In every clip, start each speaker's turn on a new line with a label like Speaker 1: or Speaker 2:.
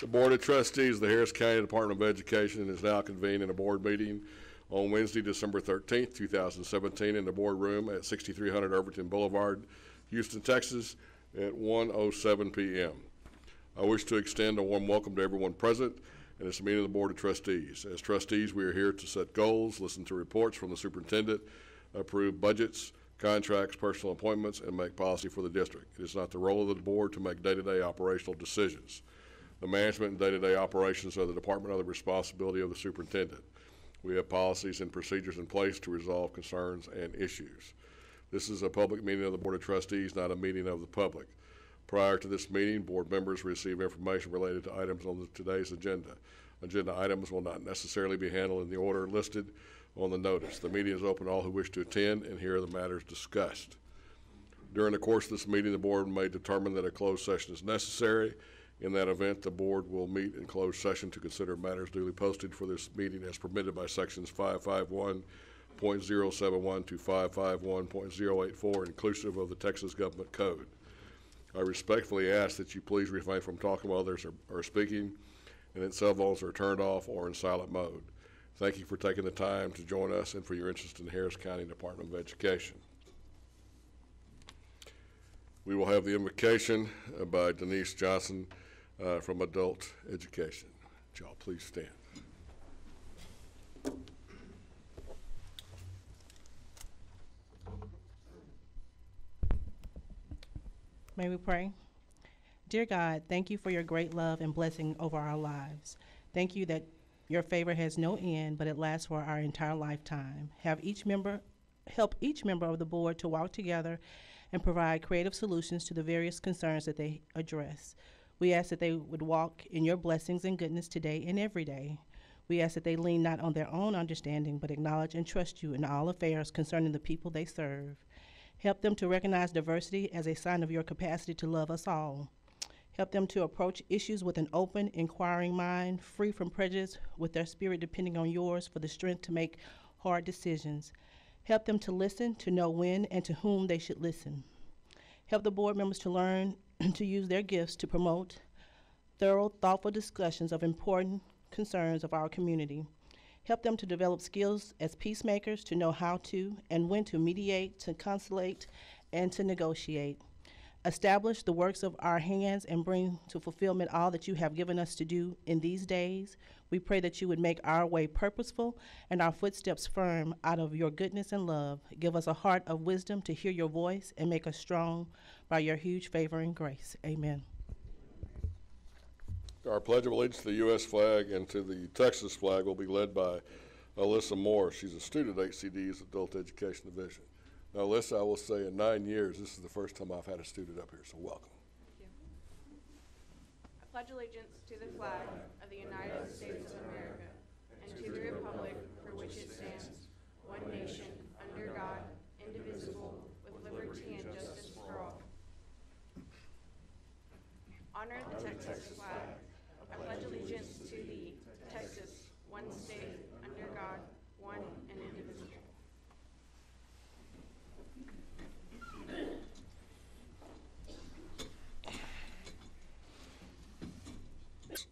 Speaker 1: The Board of Trustees of the Harris County Department of Education is now convened in a board meeting on Wednesday, December 13th, 2017 in the boardroom at 6300 Overton Boulevard, Houston, Texas at 1:07 p.m. I wish to extend a warm welcome to everyone present in this meeting of the Board of Trustees. As trustees, we are here to set goals, listen to reports from the superintendent, approve budgets, contracts, personal appointments, and make policy for the district. It is not the role of the board to make day-to-day operational decisions. The management and day-to-day operations of the department are the responsibility of the superintendent. We have policies and procedures in place to resolve concerns and issues. This is a public meeting of the Board of Trustees, not a meeting of the public. Prior to this meeting, board members receive information related to items on today's agenda. Agenda items will not necessarily be handled in the order listed on the notice. The meeting is open to all who wish to attend and hear the matters discussed. During the course of this meeting, the board may determine that a closed session is necessary. In that event, the board will meet in closed session to consider matters duly posted for this meeting as permitted by sections 551.071 to 551.084, inclusive of the Texas Government Code. I respectfully ask that you please refrain from talking while others are speaking and that cell phones are turned off or in silent mode. Thank you for taking the time to join us and for your interest in the Harris County Department of Education. We will have the invocation by Denise Johnson from Adult Education. Y'all please stand.
Speaker 2: May we pray? Dear God, thank you for your great love and blessing over our lives. Thank you that your favor has no end, but it lasts for our entire lifetime. Help each member of the board to walk together and provide creative solutions to the various concerns that they address. We ask that they would walk in your blessings and goodness today and every day. We ask that they lean not on their own understanding, but acknowledge and trust you in all affairs concerning the people they serve. Help them to recognize diversity as a sign of your capacity to love us all. Help them to approach issues with an open, inquiring mind, free from prejudice, with their spirit depending on yours for the strength to make hard decisions. Help them to listen, to know when and to whom they should listen. Help the board members to learn to use their gifts to promote thorough, thoughtful discussions of important concerns of our community. Help them to develop skills as peacemakers, to know how to and when to mediate, to conciliate, and to negotiate. Establish the works of our hands and bring to fulfillment all that you have given us to do in these days. We pray that you would make our way purposeful and our footsteps firm out of your goodness and love. Give us a heart of wisdom to hear your voice and make us strong by your huge favor and grace. Amen.
Speaker 1: Our Pledge of Allegiance to the U.S. flag and to the Texas flag will be led by Alyssa Moore. She's a student at HCDE's Adult Education Division. Now, Alyssa, I will say in 9 years, this is the first time I've had a student up here, so welcome.
Speaker 3: Thank you. I pledge allegiance to the flag of the United States of America and to the republic for which it stands, one nation, under God, indivisible, with liberty and justice for all. Honor the Texas flag. I pledge allegiance to thee, Texas, one state, under God, one and indivisible.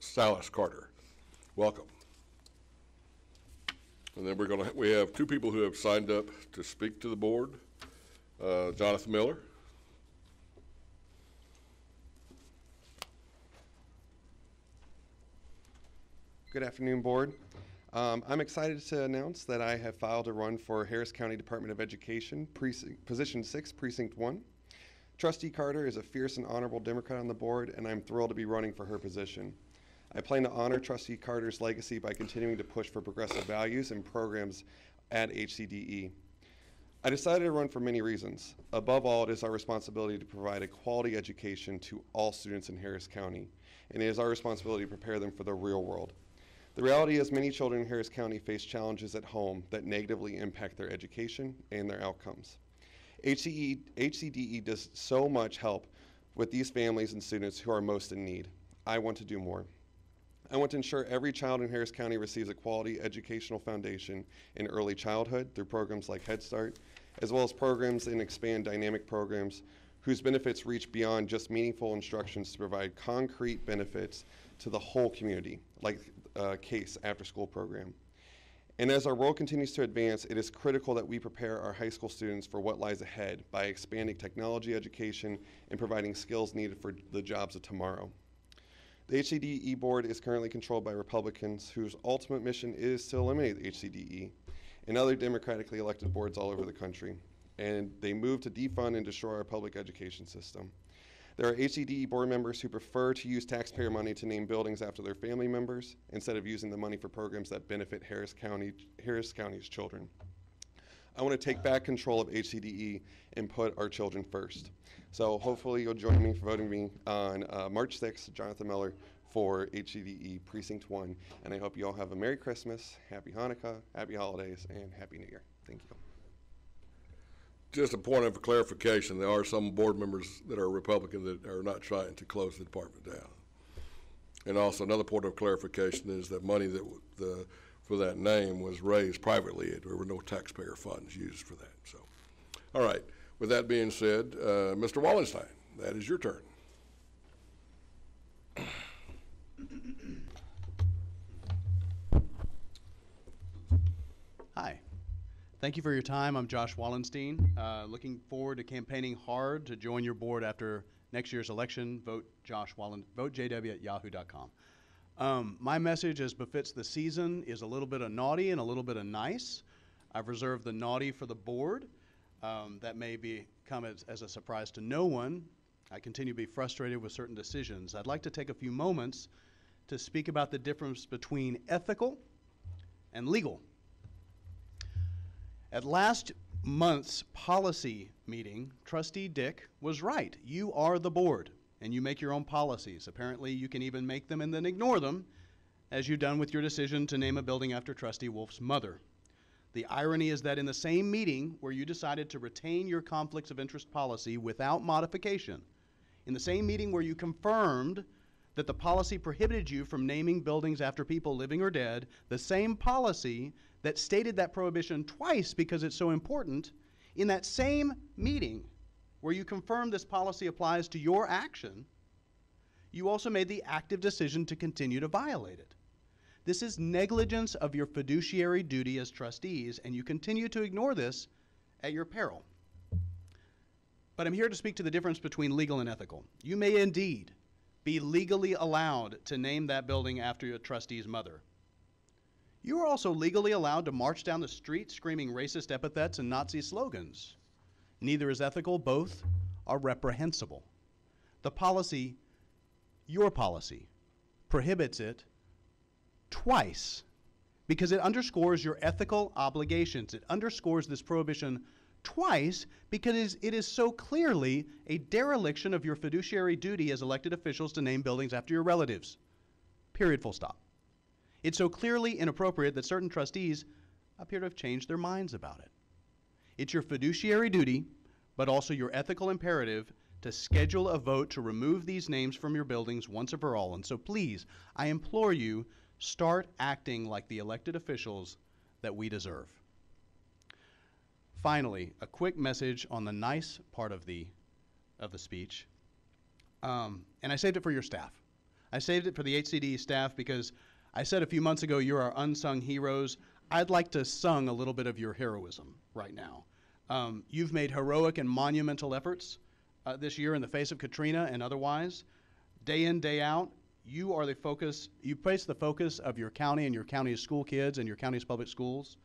Speaker 1: Silas Carter, welcome. And then we have two people who have signed up to speak to the board. Jonathan Miller.
Speaker 4: Good afternoon, board. I'm excited to announce that I have filed a run for Harris County Department of Education, Position 6, Precinct 1. Trustee Carter is a fierce and honorable Democrat on the board, and I'm thrilled to be running for her position. I plan to honor Trustee Carter's legacy by continuing to push for progressive values and programs at HCDE. I decided to run for many reasons. Above all, it is our responsibility to provide a quality education to all students in Harris County, and it is our responsibility to prepare them for the real world. The reality is many children in Harris County face challenges at home that negatively impact their education and their outcomes. HCDE does so much help with these families and students who are most in need. I want to do more. I want to ensure every child in Harris County receives a quality educational foundation in early childhood through programs like Head Start, as well as programs and expand dynamic programs whose benefits reach beyond just meaningful instructions to provide concrete benefits to the whole community, like CASE after-school program. And as our world continues to advance, it is critical that we prepare our high school students for what lies ahead by expanding technology education and providing skills needed for the jobs of tomorrow. The HCDE board is currently controlled by Republicans whose ultimate mission is to eliminate the HCDE and other democratically elected boards all over the country. And they move to defund and destroy our public education system. There are HCDE board members who prefer to use taxpayer money to name buildings after their family members instead of using the money for programs that benefit Harris County's children. I want to take back control of HCDE and put our children first. So hopefully you'll join me for voting me on March 6th, Jonathan Miller, for HCDE Precinct 1. And I hope you all have a Merry Christmas, Happy Hanukkah, Happy Holidays, and Happy New Year. Thank you.
Speaker 1: Just a point of clarification, there are some board members that are Republican that are not trying to close the department down. And also another point of clarification is that money that for that name was raised privately. There were no taxpayer funds used for that. So, all right, with that being said, Mr. Wallenstein, that is your turn.
Speaker 5: Hi. Thank you for your time. I'm Josh Wallenstein. Looking forward to campaigning hard to join your board after next year's election. Vote JW@yahoo.com. My message, as befits the season, is a little bit of naughty and a little bit of nice. I've reserved the naughty for the board. That may come as a surprise to no one. I continue to be frustrated with certain decisions. I'd like to take a few moments to speak about the difference between ethical and legal. At last month's policy meeting, Trustee Dick was right. You are the board, and you make your own policies. Apparently, you can even make them and then ignore them, as you've done with your decision to name a building after Trustee Wolf's mother. The irony is that in the same meeting where you decided to retain your conflicts of interest policy without modification, in the same meeting where you confirmed that the policy prohibited you from naming buildings after people living or dead, the same policy that stated that prohibition twice because it's so important, in that same meeting where you confirmed this policy applies to your action, you also made the active decision to continue to violate it. This is negligence of your fiduciary duty as trustees, and you continue to ignore this at your peril. But I'm here to speak to the difference between legal and ethical. You may indeed be legally allowed to name that building after your trustee's mother. You are also legally allowed to march down the street screaming racist epithets and Nazi slogans. Neither is ethical, both are reprehensible. The policy, your policy, prohibits it twice because it underscores your ethical obligations. It underscores this prohibition twice because it is so clearly a dereliction of your fiduciary duty as elected officials to name buildings after your relatives. Period, full stop. It's so clearly inappropriate that certain trustees appear to have changed their minds about it. It's your fiduciary duty, but also your ethical imperative to schedule a vote to remove these names from your buildings once and for all. And so please, I implore you, start acting like the elected officials that we deserve. Finally, a quick message on the nice part of the speech. And I saved it for your staff. I saved it for the HCDE staff because I said a few months ago, you're our unsung heroes. I'd like to sing a little bit of your heroism right now. You've made heroic and monumental efforts this year in the face of Katrina and otherwise. Day in, day out, you are the focus, you place the focus of your county and your county's school kids and your county's public schools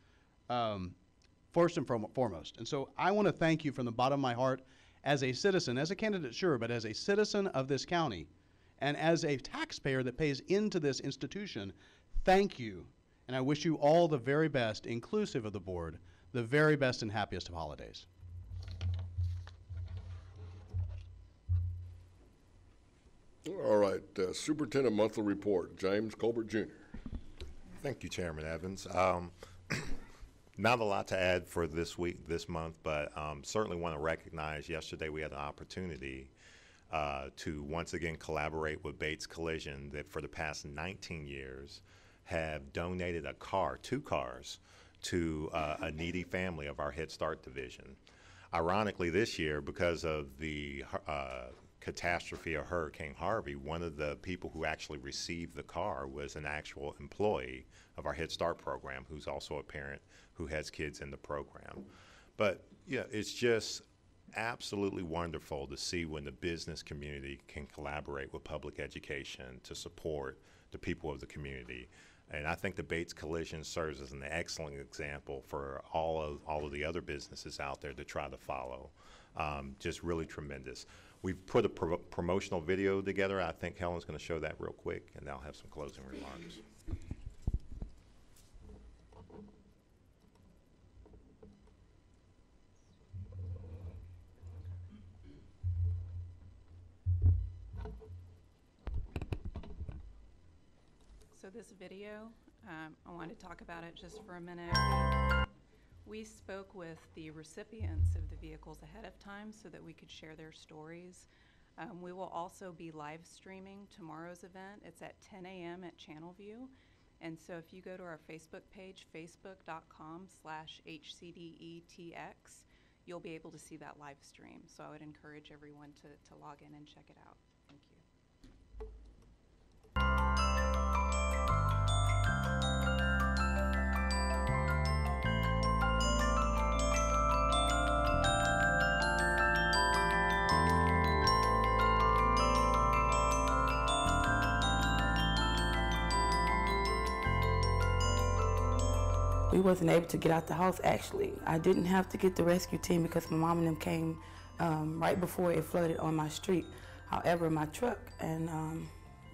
Speaker 5: first and foremost. And so I want to thank you from the bottom of my heart as a citizen, as a candidate, sure, but as a citizen of this county. And as a taxpayer that pays into this institution, thank you. And I wish you all the very best, inclusive of the board, the very best and happiest of holidays.
Speaker 1: All right, Superintendent Monthly Report, James Colbert Jr.
Speaker 6: Thank you, Chairman Evans. Not a lot to add for this week, this month, but certainly want to recognize yesterday we had an opportunity to once again collaborate with Bates Collision that for the past 19 years have donated a car, 2 cars, to a needy family of our Head Start division. Ironically, this year, because of the catastrophe of Hurricane Harvey, one of the people who actually received the car was an actual employee of our Head Start program, who's also a parent who has kids in the program. But yeah, it's just absolutely wonderful to see when the business community can collaborate with public education to support the people of the community. And I think the Bates Collision serves as an excellent example for all of the other businesses out there to try to follow. Just really tremendous. We've put a promotional video together. I think Helen's going to show that real quick, and I'll have some closing remarks.
Speaker 7: So this video, I wanted to talk about it just for a minute. We spoke with the recipients of the vehicles ahead of time so that we could share their stories. We will also be live streaming tomorrow's event. It's at 10 a.m. at Channelview. And so if you go to our Facebook page, facebook.com/HCDETX, you'll be able to see that live stream. So I would encourage everyone to log in and check it out. Thank you.
Speaker 8: We wasn't able to get out the house, actually. I didn't have to get the rescue team because my mom and them came right before it flooded on my street. However, my truck and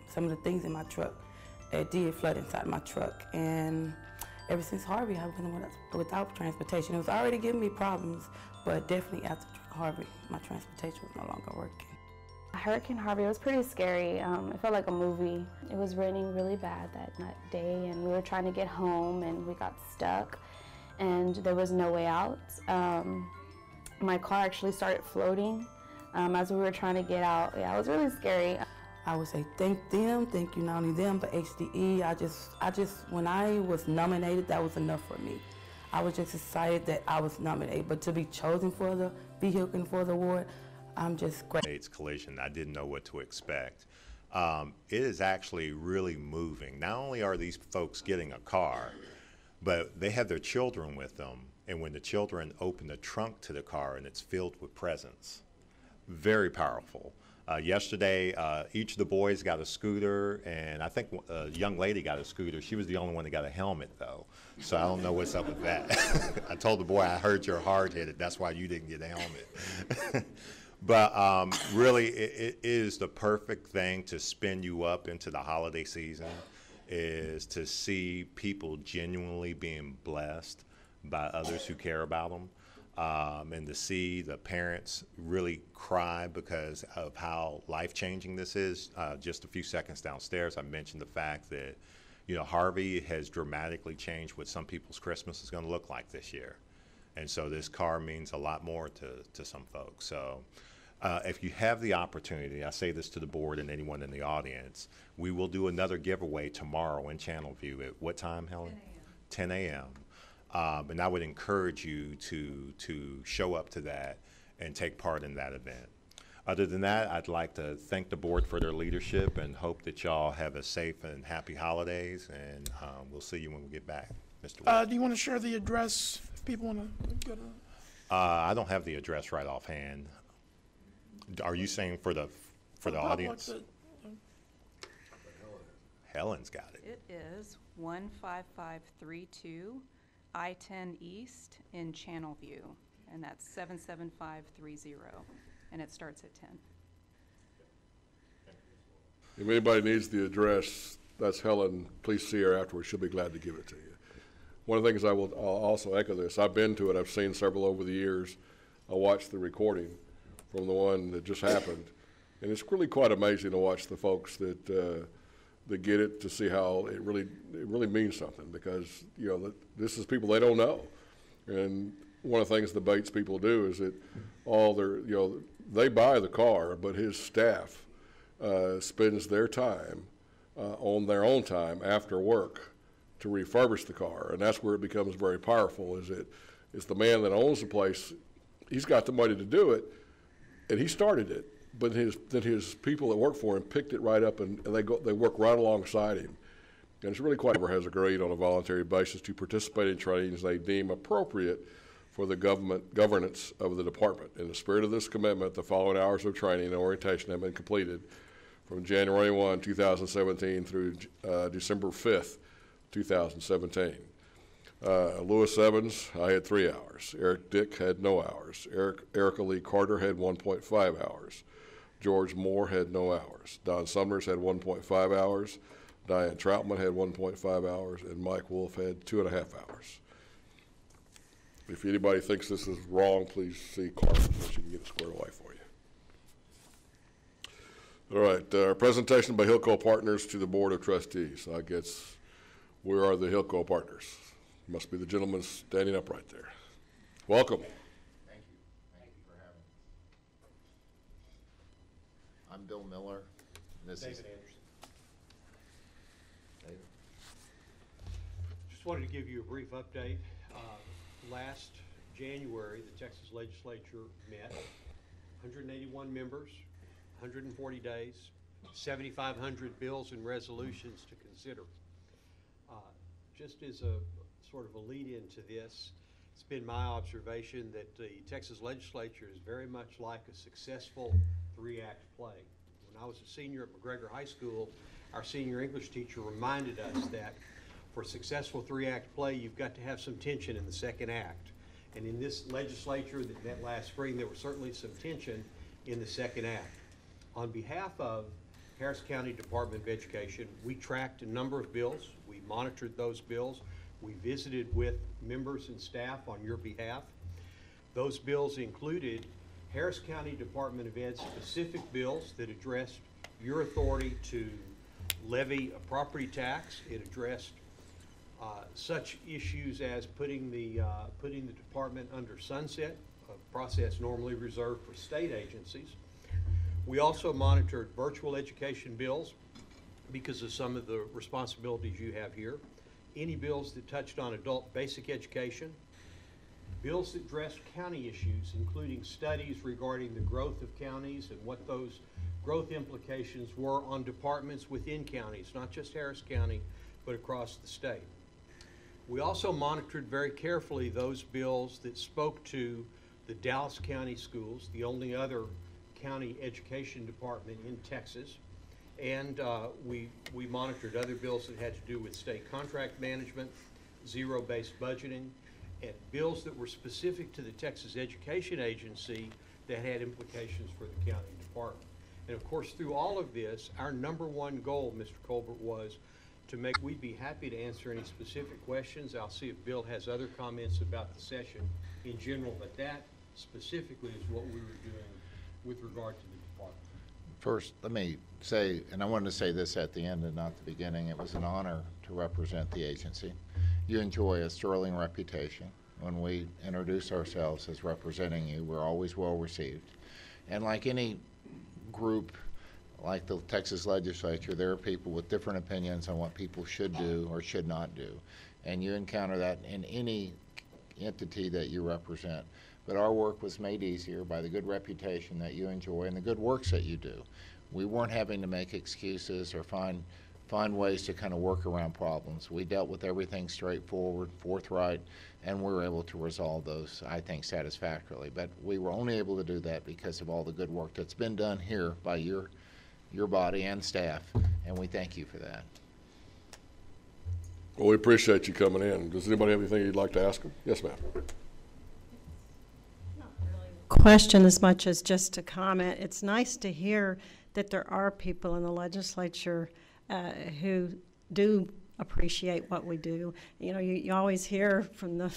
Speaker 8: some of the things in my truck, it did flood inside my truck. And ever since Harvey, I've been without transportation. It was already giving me problems, but definitely after Harvey, my transportation was no longer working.
Speaker 9: Hurricane Harvey was pretty scary. It felt like a movie. It was raining really bad that day, and we were trying to get home, and we got stuck, and there was no way out. My car actually started floating as we were trying to get out. Yeah, it was really scary.
Speaker 8: I would say thank you not only them, but HCDE. I just, when I was nominated, that was enough for me. I was just excited that I was nominated, but to be chosen for the vehicle and for the award, I'm just grateful.
Speaker 6: Bates Collision, I didn't know what to expect. It is actually really moving. Not only are these folks getting a car, but they have their children with them. And when the children open the trunk to the car and it's filled with presents, very powerful. Yesterday, each of the boys got a scooter, and I think a young lady got a scooter. She was the only one that got a helmet, though. So I don't know what's up with that. I told the boy, I heard you're hard-headed. That's why you didn't get a helmet. But really, it is the perfect thing to spin you up into the holiday season, is to see people genuinely being blessed by others who care about them, and to see the parents really cry because of how life-changing this is. Just a few seconds downstairs, I mentioned the fact that, you know, Harvey has dramatically changed what some people's Christmas is going to look like this year. And so this car means a lot more to some folks. So if you have the opportunity, I say this to the board and anyone in the audience, we will do another giveaway tomorrow in Channelview at what time, Helen? 10 a.m. And I would encourage you to show up to that and take part in that event. Other than that, I'd like to thank the board for their leadership and hope that y'all have a safe and happy holidays, and we'll see you when we get back. Mr. Wood.
Speaker 10: Do you want to share the address if people want to go to?
Speaker 6: I don't have the address right offhand. Are you saying for the audience? Helen's got it.
Speaker 7: It is 15532 I-10 East in Channelview, and that's 77530, and it starts at 10.
Speaker 1: If anybody needs the address, that's Helen. Please see her afterwards. She'll be glad to give it to you. One of the things I'll also echo this. I've been to it. I've seen several over the years. I watched the recording from the one that just happened, and it's really quite amazing to watch the folks that get it, to see how it really means something, because, you know, this is people they don't know. And one of the things the Bates people do is that all their, you know, they buy the car, but his staff spends their time on their own time after work to refurbish the car, and that's where it becomes very powerful. Is it's the man that owns the place he's got the money to do it, and he started it. But then his people that work for him picked it right up, and they work right alongside him. And it's really quite has agreed on a voluntary basis to participate in trainings they deem appropriate for the governance of the department. In the spirit of this commitment, the following hours of training and orientation have been completed from January 1, 2017 through December 5th, 2017. Lewis Evans, I had 3 hours. Eric Dick had no hours. Erica Lee Carter had 1.5 hours. George Moore had no hours. Don Summers had 1.5 hours. Diane Troutman had 1.5 hours, and Mike Wolf had 2.5 hours. If anybody thinks this is wrong, please see Carmen so she can get it squared away for you. All right, our presentation by Hillco Partners to the Board of Trustees. I guess where are the Hillco Partners? Must be the gentleman standing up right there. Welcome.
Speaker 11: Thank you. Thank you for having me. I'm Bill Miller. This
Speaker 12: David
Speaker 11: is
Speaker 12: Anderson.
Speaker 11: David.
Speaker 12: Just wanted to give you a brief update. Last January, the Texas legislature met, 181 members, 140 days, 7,500 bills and resolutions to consider. Just as a sort of a lead into this, it's been my observation that the Texas legislature is very much like a successful 3-act play. When I was a senior at McGregor High School, our senior English teacher reminded us that for a successful 3-act play, you've got to have some tension in the second act. And in this legislature that met last spring, there was certainly some tension in the second act. On behalf of Harris County Department of Education, we tracked a number of bills. We monitored those bills. We visited with members and staff on your behalf. Those bills included Harris County Department of Ed specific bills that addressed your authority to levy a property tax. It addressed such issues as putting the department under sunset, a process normally reserved for state agencies. We also monitored virtual education bills because of some of the responsibilities you have here. Any bills that touched on adult basic education, bills that addressed county issues, including studies regarding the growth of counties and what those growth implications were on departments within counties, not just Harris County, but across the state. We also monitored very carefully those bills that spoke to the Dallas County schools, the only other county education department in Texas. And we monitored other bills that had to do with state contract management, zero-based budgeting, and bills that were specific to the Texas Education Agency that had implications for the county department. And of course, through all of this, our #1 goal, Mr. Colbert, was to make, we'd be happy to answer any specific questions. I'll see if Bill has other comments about the session in general, but that specifically is what we were doing with regard to the department.
Speaker 11: First, let me say, and I wanted to say this at the end and not the beginning, it was an honor to represent the agency. You enjoy a sterling reputation. When we introduce ourselves as representing you, we're always well received. And like any group, like the Texas legislature, there are people with different opinions on what people should do or should not do. And you encounter that in any entity that you represent. But our work was made easier by the good reputation that you enjoy and the good works that you do. We weren't having to make excuses or find ways to kind of work around problems. We dealt with everything straightforward, forthright, and we were able to resolve those, I think, satisfactorily. But we were only able to do that because of all the good work that's been done here by your body and staff, and we thank you for that.
Speaker 1: Well, we appreciate you coming in. Does anybody have anything you'd like to ask them? Yes, ma'am.
Speaker 13: Question as much as just a comment. It's nice to hear that there are people in the legislature who do appreciate what we do. You know, you always hear from the,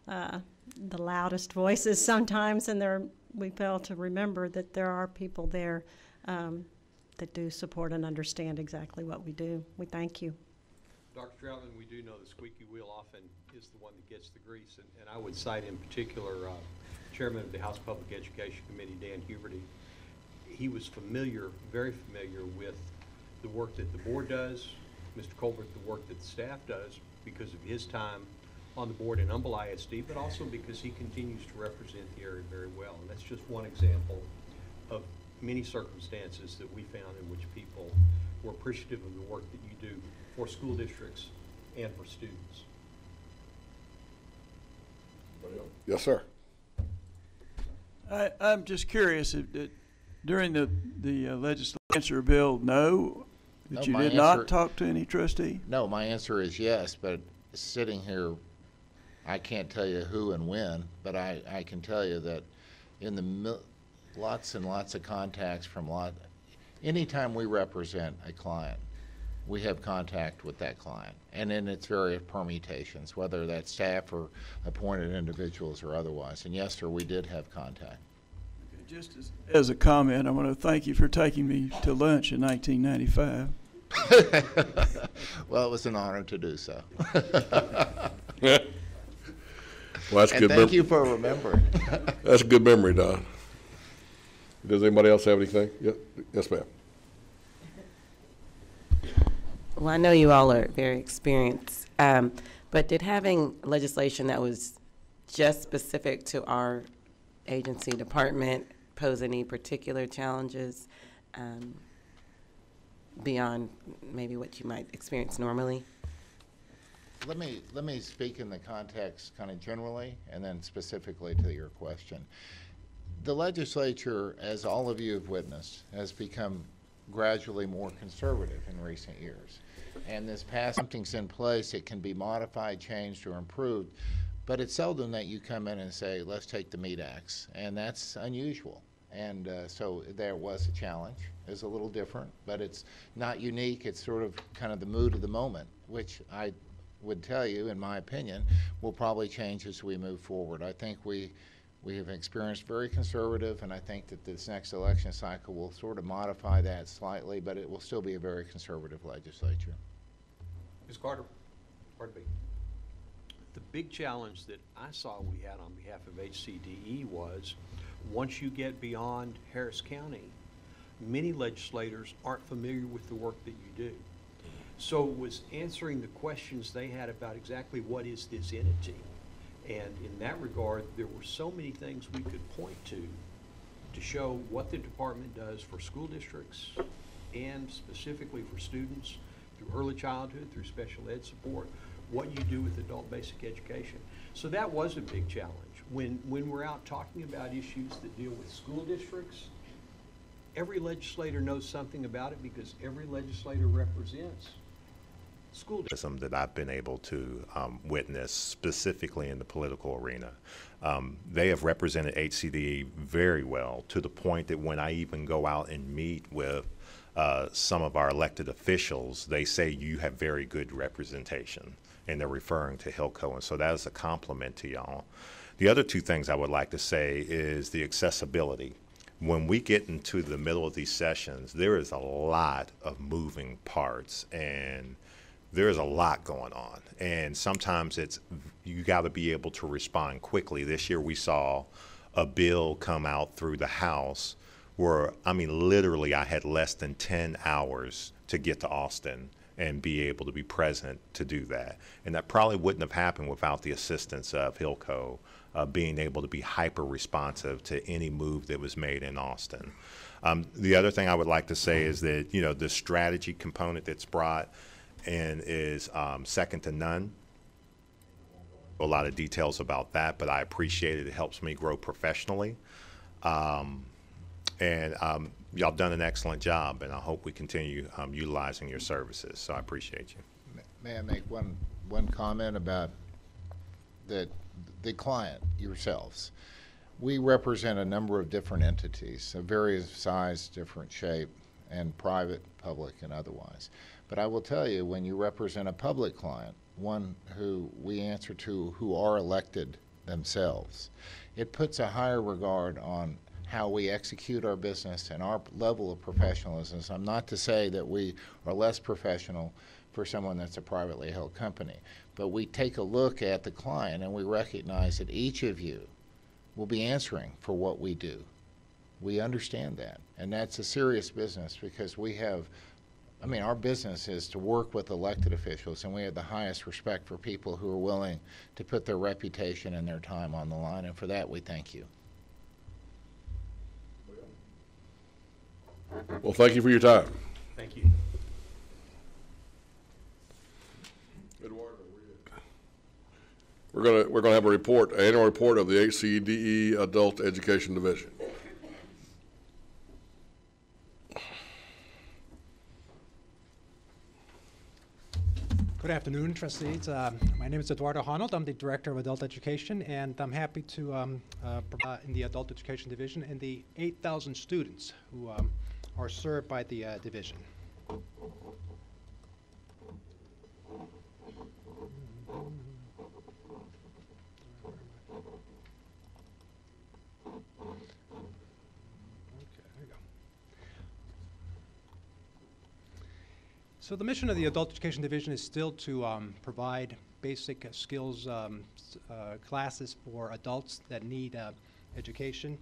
Speaker 13: the loudest voices sometimes, and we fail to remember that there are people there that do support and understand exactly what we do. We thank you.
Speaker 12: Dr. Troutman, we do know the squeaky wheel often is the one that gets the grease, and I would cite in particular Chairman of the House Public Education Committee, Dan Huberty. He was familiar, very familiar with the work that the board does, Mr. Colbert, the work that the staff does, because of his time on the board in Humble ISD, but also because he continues to represent the area very well. And that's just one example of many circumstances that we found in which people were appreciative of the work that you do for school districts and for students.
Speaker 1: Yes, sir.
Speaker 14: I'm just curious, during the legislature bill, no, that you did not talk to any trustee?
Speaker 11: No, my answer is yes, but sitting here, I can't tell you who and when, but I can tell you that in the lots and lots of contacts from anytime we represent a client, we have contact with that client, and in its various permutations, whether that's staff or appointed individuals or otherwise. And yes, sir, we did have contact.
Speaker 14: Okay, just as a comment, I want to thank you for taking me to lunch in 1995.
Speaker 11: Well, it was an honor to do so.
Speaker 1: Well, that's
Speaker 11: and
Speaker 1: good.
Speaker 11: Thank you for remembering.
Speaker 1: That's a good memory, Don. Does anybody else have anything? Yes, ma'am.
Speaker 15: Well, I know you all are very experienced, but did having legislation that was just specific to our agency department pose any particular challenges beyond maybe what you might experience normally?
Speaker 11: Let me speak in the context kind of generally and then specifically to your question. The legislature, as all of you have witnessed, has become gradually more conservative in recent years. And this past something's in place, it can be modified, changed, or improved, but it's seldom that you come in and say, let's take the meat axe, and that's unusual. And so there was a challenge. It was a little different, but it's not unique. It's sort of kind of the mood of the moment, which I would tell you, in my opinion, will probably change as we move forward. I think we have experienced very conservative, and I think that this next election cycle will sort of modify that slightly, but it will still be a very conservative legislature.
Speaker 12: Ms. Carter, pardon me. The big challenge that I saw we had on behalf of HCDE was once you get beyond Harris County, many legislators aren't familiar with the work that you do. So it was answering the questions they had about exactly what is this entity. And in that regard, there were so many things we could point to show what the department does for school districts and specifically for students through early childhood, through special ed support, what you do with adult basic education. So that was a big challenge. When we're out talking about issues that deal with school districts, every legislator knows something about it because every legislator represents school districts.
Speaker 6: That I've been able to witness specifically in the political arena. They have represented HCDE very well to the point that when I even go out and meet with some of our elected officials, they say you have very good representation, and they're referring to Hilco, and so that is a compliment to y'all. The other two things I would like to say is the accessibility. When we get into the middle of these sessions, there is a lot of moving parts, and there is a lot going on, and sometimes you got to be able to respond quickly. This year we saw a bill come out through the House where, I mean, literally I had less than 10 hours to get to Austin and be able to be present to do that. And that probably wouldn't have happened without the assistance of Hilco being able to be hyper responsive to any move that was made in Austin. The other thing I would like to say is that, you know, the strategy component that's brought and is second to none. A lot of details about that, but I appreciate it. It helps me grow professionally. Y'all done an excellent job, and I hope we continue utilizing your services, so I appreciate you.
Speaker 11: May I make one comment about the client, yourselves? We represent a number of different entities of various size, different shape, and private, public, and otherwise. But I will tell you, when you represent a public client, one who we answer to who are elected themselves, it puts a higher regard on how we execute our business and our level of professionalism. I'm not to say that we are less professional for someone that's a privately held company, but we take a look at the client and we recognize that each of you will be answering for what we do. We understand that, and that's a serious business because we have I mean, our business is to work with elected officials, and we have the highest respect for people who are willing to put their reputation and their time on the line, and for that, we thank you.
Speaker 1: Well, thank you for your time.
Speaker 12: Thank you.
Speaker 1: We're gonna have a report, annual report of the HCDE Adult Education Division.
Speaker 16: Good afternoon, trustees. My name is Eduardo Honnold. I'm the Director of Adult Education, and I'm happy to provide in the Adult Education Division and the 8,000 students who are served by the division. So the mission of the Adult Education Division is still to provide basic skills classes for adults that need education.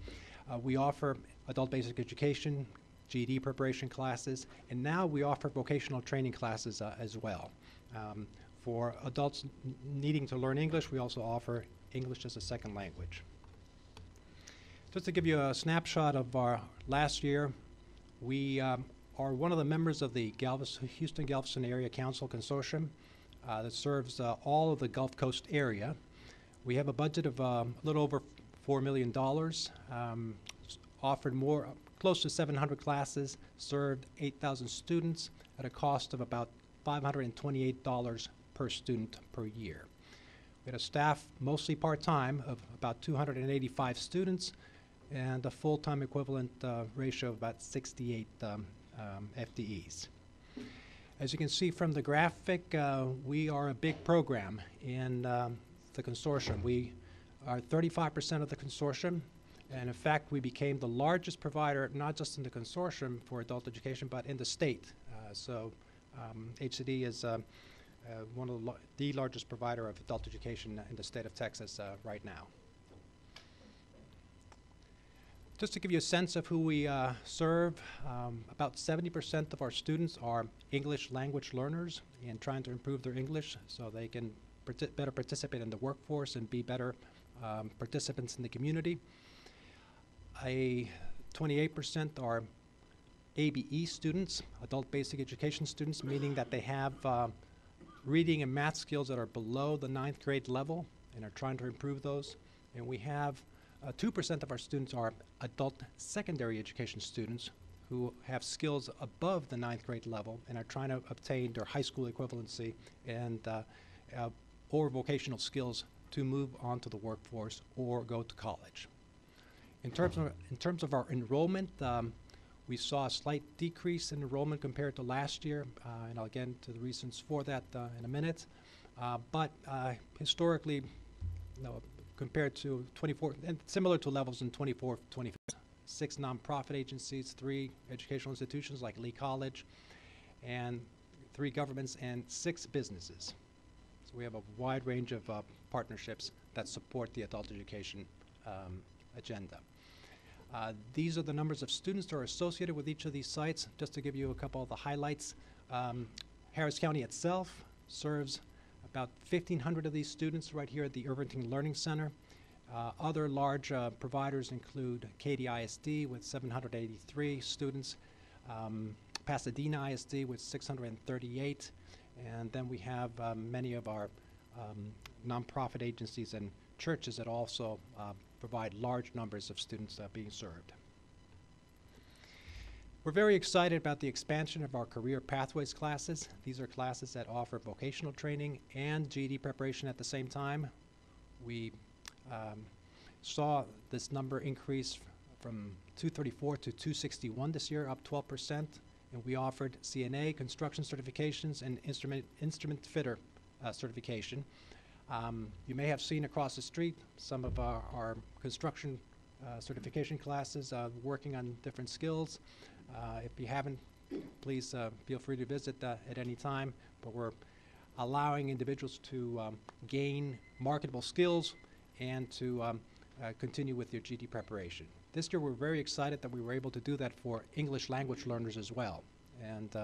Speaker 16: We offer adult basic education, GED preparation classes, and now we offer vocational training classes as well. For adults needing to learn English, we also offer English as a second language. Just to give you a snapshot of our last year, we are one of the members of the Houston-Galveston Area Council Consortium that serves all of the Gulf Coast area. We have a budget of a little over $4 million, offered close to 700 classes, served 8,000 students at a cost of about $528 per student per year. We had a staff, mostly part-time, of about 285 students and a full-time equivalent ratio of about 68 FTEs. As you can see from the graphic, we are a big program in the consortium. We are 35% of the consortium, and in fact, we became the largest provider, not just in the consortium for adult education, but in the state. HCDE is one of the largest provider of adult education in the state of Texas right now. Just to give you a sense of who we serve, about 70% of our students are English language learners and trying to improve their English so they can better participate in the workforce and be better participants in the community. 28% are ABE students, adult basic education students, meaning that they have reading and math skills that are below the 9th grade level and are trying to improve those. And we have 2% of our students are adult secondary education students who have skills above the 9th grade level and are trying to obtain their high school equivalency and or vocational skills to move on to the workforce or go to college. In terms of our enrollment, we saw a slight decrease in enrollment compared to last year, and I'll get into the reasons for that in a minute. But historically, compared to 24, and similar to levels in 24, 25, 6 nonprofit agencies, 3 educational institutions like Lee College, and 3 governments, and 6 businesses. So we have a wide range of partnerships that support the adult education agenda. These are the numbers of students that are associated with each of these sites. Just to give you a couple of the highlights, Harris County itself serves about 1,500 of these students right here at the Irvington Learning Center. Other large providers include Katy ISD with 783 students, Pasadena ISD with 638, and then we have many of our nonprofit agencies and churches that also provide large numbers of students being served. We're very excited about the expansion of our career pathways classes. These are classes that offer vocational training and GED preparation at the same time. We saw this number increase from 234 to 261 this year, up 12%, and we offered CNA, construction certifications, and instrument fitter certification. You may have seen across the street some of our construction certification classes working on different skills. If you haven't, please feel free to visit at any time, but we're allowing individuals to gain marketable skills and to continue with their GED preparation. This year we're very excited that we were able to do that for English language learners as well. And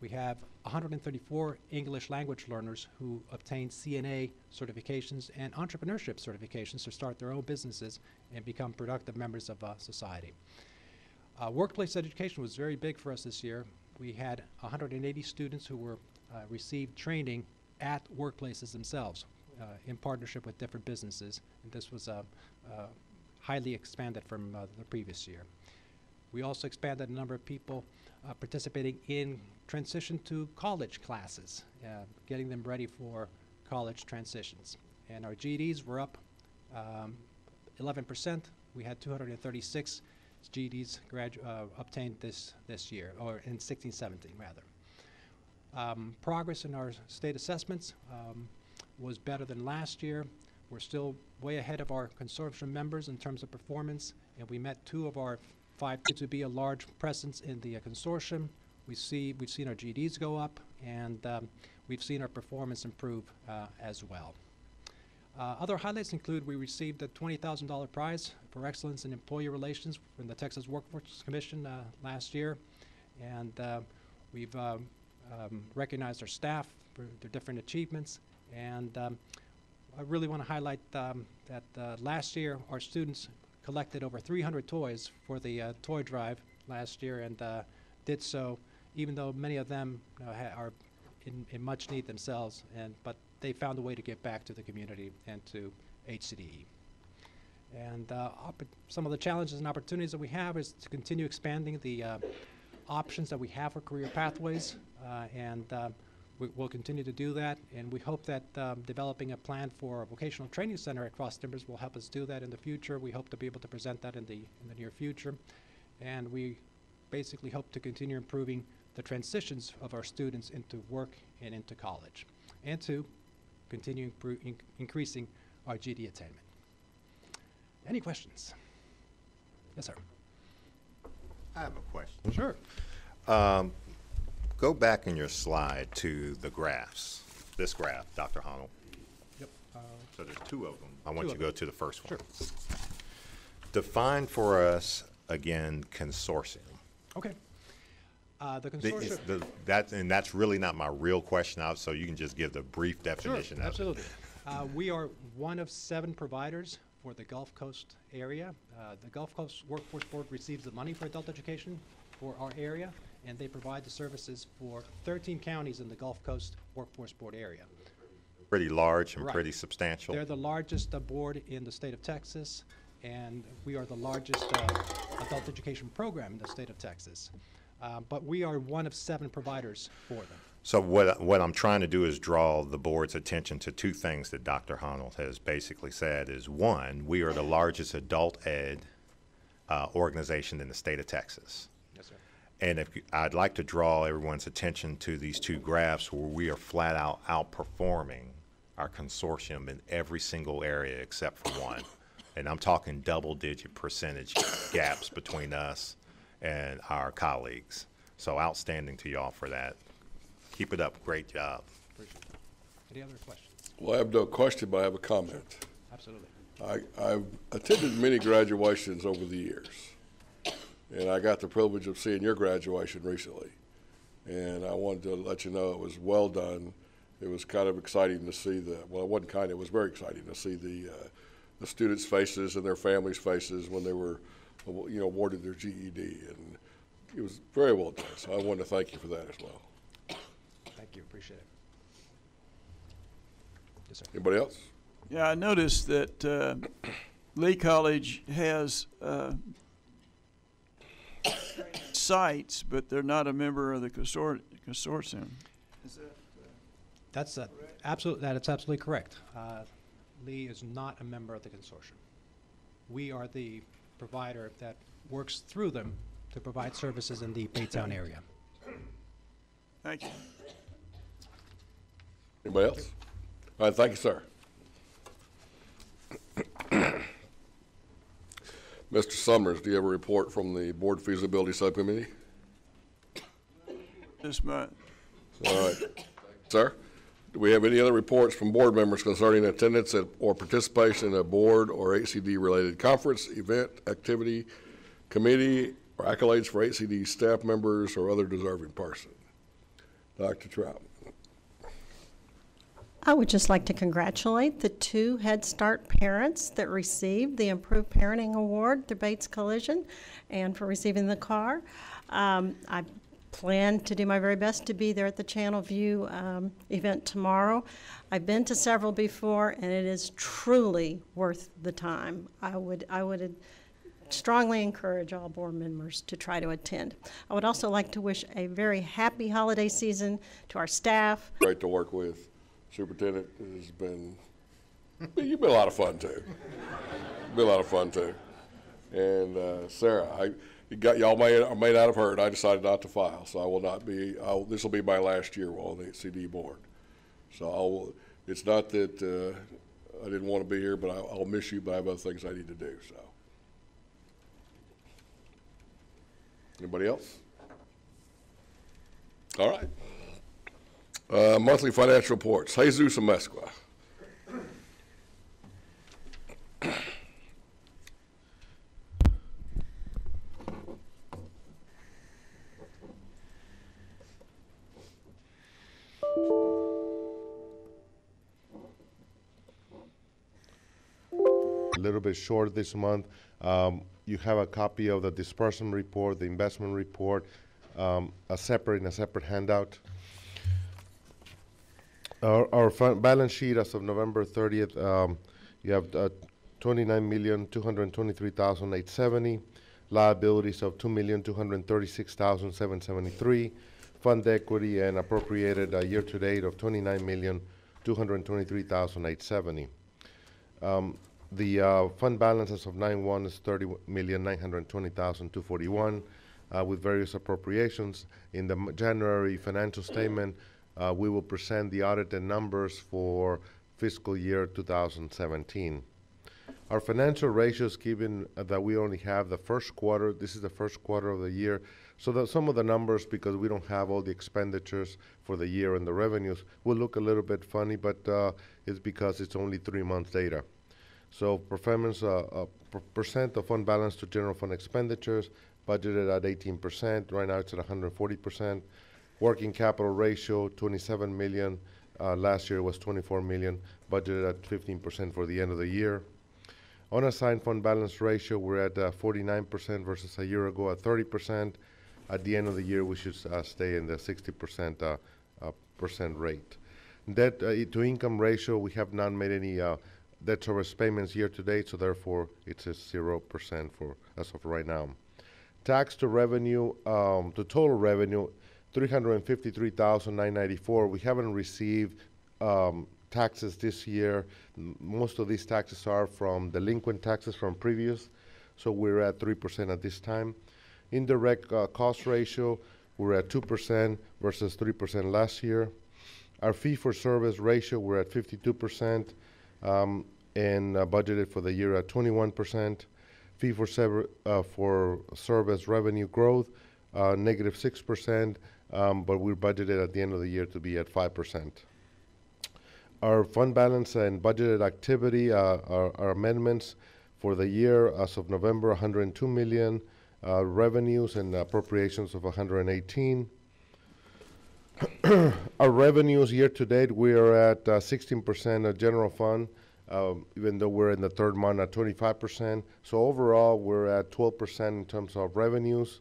Speaker 16: We have 134 English language learners who obtained CNA certifications and entrepreneurship certifications to start their own businesses and become productive members of society. Workplace education was very big for us this year. We had 180 students who were received training at workplaces themselves in partnership with different businesses. And this was highly expanded from the previous year. We also expanded the number of people participating in transition to college classes, getting them ready for college transitions. And our GEDs were up 11%. We had 236 GEDs obtained this year, or in 16-17 rather. Progress in our state assessments was better than last year. We're still way ahead of our consortium members in terms of performance, and we met 2 of our 5 to be a large presence in the consortium. We've seen our GEDs go up, and we've seen our performance improve as well. Other highlights include we received a $20,000 prize for excellence in employee relations from the Texas Workforce Commission last year, and we've recognized our staff for their different achievements. And I really want to highlight that last year our students collected over 300 toys for the toy drive last year, and did so even though many of them are in much need themselves, but they found a way to give back to the community and to HCDE. And some of the challenges and opportunities that we have is to continue expanding the options that we have for career pathways, and we'll continue to do that, and we hope that developing a plan for a vocational training center at Cross Timbers will help us do that in the future. We hope to be able to present that in the near future, and we basically hope to continue improving the transitions of our students into work and into college, and to continue increasing our GED attainment. Any questions? Yes, sir.
Speaker 6: I have a question.
Speaker 16: Sure.
Speaker 6: Go back in your slide to the graphs. This graph, Dr. Honnold.
Speaker 16: Yep.
Speaker 6: So there's 2 of them. I want you to go to the first one.
Speaker 16: Sure.
Speaker 6: Define for us again consortium.
Speaker 16: Okay. The consortium.
Speaker 6: And that's really not my real question, so you can just give the brief definition of
Speaker 16: absolutely. We are one of 7 providers for the Gulf Coast area. The Gulf Coast Workforce Board receives the money for adult education for our area, and they provide the services for 13 counties in the Gulf Coast Workforce Board area.
Speaker 6: Pretty large and
Speaker 16: Right.
Speaker 6: pretty substantial.
Speaker 16: They're the largest board in the state of Texas, and we are the largest adult education program in the state of Texas. But we are one of 7 providers for them.
Speaker 6: So what I'm trying to do is draw the board's attention to 2 things that Dr. Honnold has basically said. Is 1, we are the largest adult ed organization in the state of Texas.
Speaker 16: Yes, sir.
Speaker 6: And I'd like to draw everyone's attention to these 2 graphs where we are flat out outperforming our consortium in every single area except for 1. And I'm talking double-digit percentage gaps between us and our colleagues. So outstanding to y'all for that. Keep it up. Great job.
Speaker 16: Appreciate it. Any other questions?
Speaker 1: Well, I have no question, but I have a comment.
Speaker 16: Absolutely.
Speaker 1: I've attended many graduations over the years, and I got the privilege of seeing your graduation recently. And I wanted to let you know it was well done. It was kind of exciting to see it was very exciting to see the students' faces and their families' faces when they were, awarded their GED, and it was very well done. So I wanted to thank you for that as well.
Speaker 16: Thank you. Appreciate it. Yes, sir.
Speaker 1: Anybody else?
Speaker 14: Yeah, I noticed that Lee College has sites, but they're not a member of the consortium. Is that
Speaker 16: That's absolutely correct. Lee is not a member of the consortium. We are the provider that works through them to provide services in the Baytown area.
Speaker 14: Thank you.
Speaker 1: Anybody else? All right, thank you, sir. Mr. Summers, do you have a report from the Board Feasibility Subcommittee?
Speaker 14: This month.
Speaker 1: All right. Sir, do we have any other reports from board members concerning attendance or participation in a board or HCD-related conference, event, activity, committee, or accolades for HCD staff members or other deserving person? Dr. Trout.
Speaker 13: I would just like to congratulate the 2 Head Start parents that received the Improved Parenting Award through Bates Collision and for receiving the car. I plan to do my very best to be there at the Channel View event tomorrow. I've been to several before, and it is truly worth the time. I would strongly encourage all board members to try to attend. I would also like to wish a very happy holiday season to our staff.
Speaker 1: Great to work with. Superintendent has been, you've been a lot of fun too. Been a lot of fun too. And Sarah, y'all may not have heard, I decided not to file, so I will not be, this will be my last year on the HCDE board. So it's not that I didn't want to be here, but I'll miss you, but I have other things I need to do, so. Anybody else? All right. Monthly financial reports. Jesus Amesqua.
Speaker 17: A little bit short this month. You have a copy of the disbursement report, the investment report, in a separate handout. Our balance sheet as of November 30th, you have $29,223,870, liabilities of $2,236,773, fund equity and appropriated year-to-date of $29,223,870. The fund balance as of 9/1 is $30,920,241, with various appropriations. In the January financial statement, we will present the audited numbers for fiscal year 2017. Our financial ratios, given that we only have the first quarter, this is the first quarter of the year, so that some of the numbers, because we don't have all the expenditures for the year and the revenues, will look a little bit funny, but it's because it's only 3 months data. So performance, percent of fund balance to general fund expenditures, budgeted at 18%. Right now it's at 140%. Working capital ratio, 27 million. Last year was 24 million, budgeted at 15% for the end of the year. Unassigned fund balance ratio, we're at 49% versus a year ago at 30%. At the end of the year, we should stay in the 60% rate. Debt to income ratio, we have not made any debt service payments year to date, so therefore it's a 0% for as of right now. Tax to revenue, to total revenue, 353,994. We haven't received taxes this year. Most of these taxes are from delinquent taxes from previous, so we're at 3% at this time. Indirect cost ratio, we're at 2% versus 3% last year. Our fee for service ratio, we're at 52%, and budgeted for the year at 21%. Fee for service revenue growth, -6%, but we're budgeted at the end of the year to be at 5%. Our fund balance and budgeted activity, our amendments for the year as of November, 102 million, revenues and appropriations of 118. Our revenues year to date, we are at 16% of general fund, even though we're in the third month at 25%. So overall, we're at 12% in terms of revenues.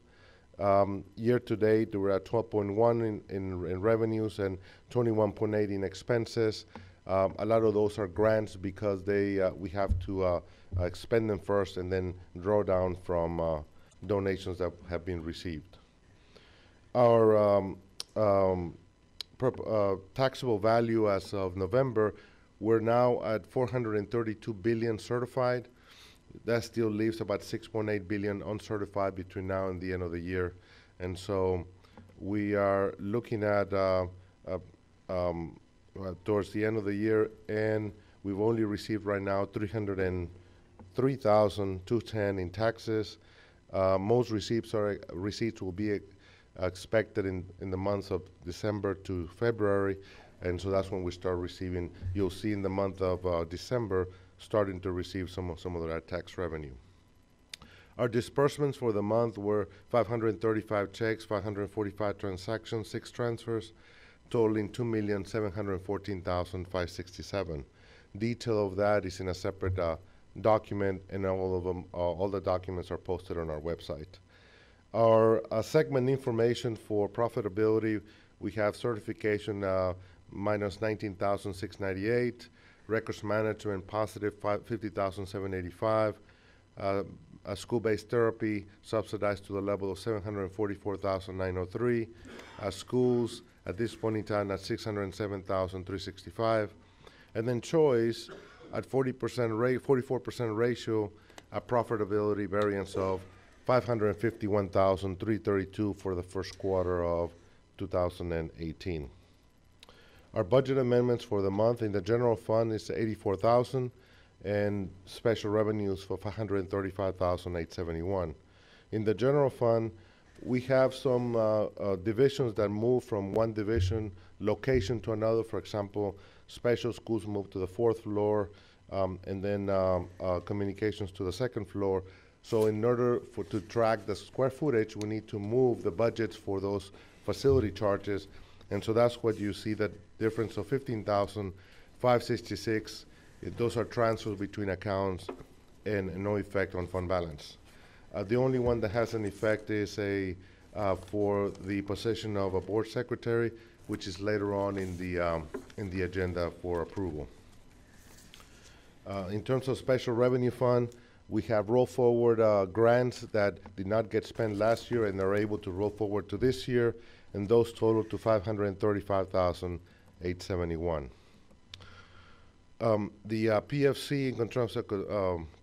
Speaker 17: Year to date, we're at 12.1 in revenues and 21.8 in expenses. A lot of those are grants because we have to expend them first and then draw down from donations that have been received. Our taxable value as of November, we're now at 432 billion certified. That still leaves about 6.8 billion uncertified between now and the end of the year. And so we are looking at towards the end of the year, and we've only received right now 303,210 in taxes. Most receipts will be expected in the months of December to February, and so that's when we start receiving. You'll see in the month of December starting to receive some of that tax revenue. Our disbursements for the month were 535 checks, 545 transactions, 6 transfers. totaling $2,714,567. Detail of that is in a separate document, and all of them, all the documents are posted on our website. Our segment information for profitability, we have certification minus 19,698, records management positive 50,785, school-based therapy subsidized to the level of 744,903, schools at this point in time at 607,365, and then choice at 44% ratio, a profitability variance of 551,332 for the first quarter of 2018. Our budget amendments for the month in the general fund is 84,000, and special revenues for 535,871. In the general fund, we have some divisions that move from one division location to another. For example, special schools move to the 4th floor, and then communications to the 2nd floor. So in order to track the square footage, we need to move the budgets for those facility charges. And so that's what you see, that difference of 15,566. Those are transfers between accounts and no effect on fund balance. The only one that has an effect is for the position of a board secretary, which is later on in the agenda for approval. In terms of special revenue fund, we have roll forward grants that did not get spent last year and are able to roll forward to this year, and those total to 535,871. The PFC, in terms of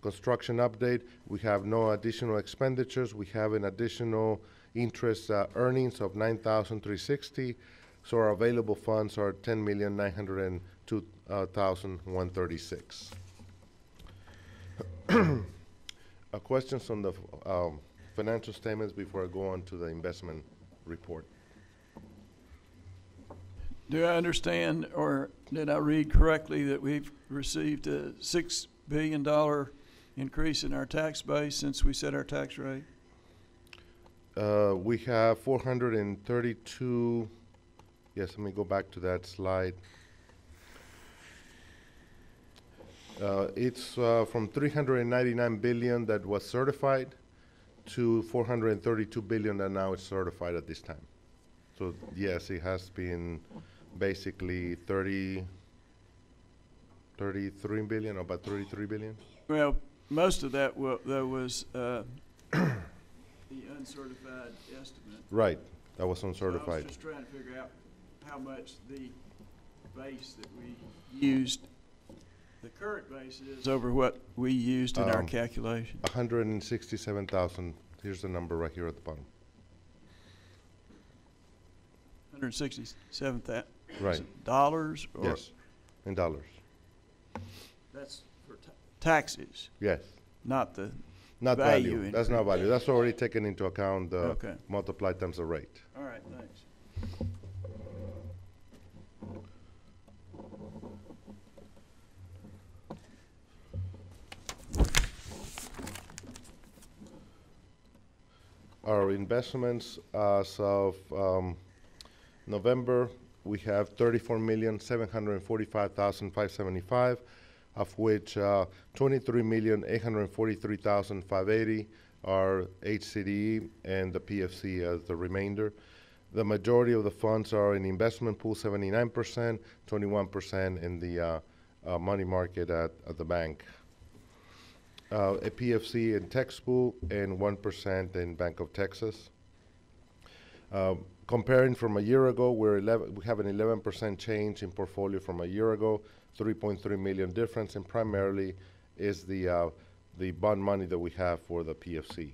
Speaker 17: construction update, we have no additional expenditures. We have an additional interest earnings of 9,360. So our available funds are 10,902,136. Questions on the financial statements before I go on to the investment report?
Speaker 14: Do I understand, or did I read correctly, that we've received a $6 billion increase in our tax base since we set our tax rate?
Speaker 17: We have 432. Yes, let me go back to that slide. It's from 399 billion that was certified to 432 billion that now is certified at this time. So yes, it has been basically 33 billion, or about 33 billion.
Speaker 14: Well, most of that was the uncertified estimate.
Speaker 17: Right, that was uncertified.
Speaker 14: So I was just trying to figure out how much the base that we used, the current base is over what we used in our calculation.
Speaker 17: 167,000. Here's the number right here at the bottom.
Speaker 14: 167,000.
Speaker 17: Right.
Speaker 14: Dollars? Or
Speaker 17: yes, in dollars.
Speaker 14: That's for taxes.
Speaker 17: Yes.
Speaker 14: Not the
Speaker 17: not
Speaker 14: value.
Speaker 17: That's not value. That's already taken into account.
Speaker 14: Okay.
Speaker 17: Multiplied times the rate.
Speaker 14: All right. Thanks.
Speaker 17: Our investments as of November, we have 34,745,575, of which 23,843,580 are HCDE and the PFC as the remainder. The majority of the funds are in investment pool, 79%, 21% in the money market at the bank. A PFC in tax pool and 1% in Bank of Texas. Comparing from a year ago, we have an 11% change in portfolio from a year ago, 3.3 million difference, and primarily is the bond money that we have for the PFC.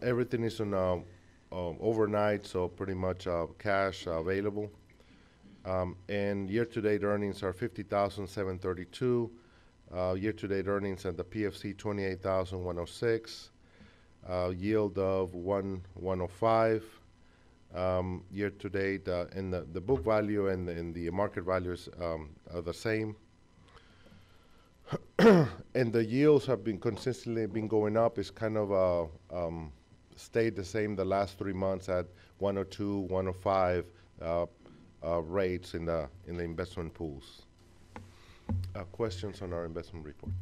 Speaker 17: Everything is on overnight, so pretty much cash available. And year-to-date earnings are 50,732. Year-to-date earnings at the PFC 28,106. Yield of 105. Year-to-date, and the book value and the market values are the same. And the yields have been consistently going up. It's kind of stayed the same the last 3 months at 102, 105, rates in the investment pools. Questions on our investment report?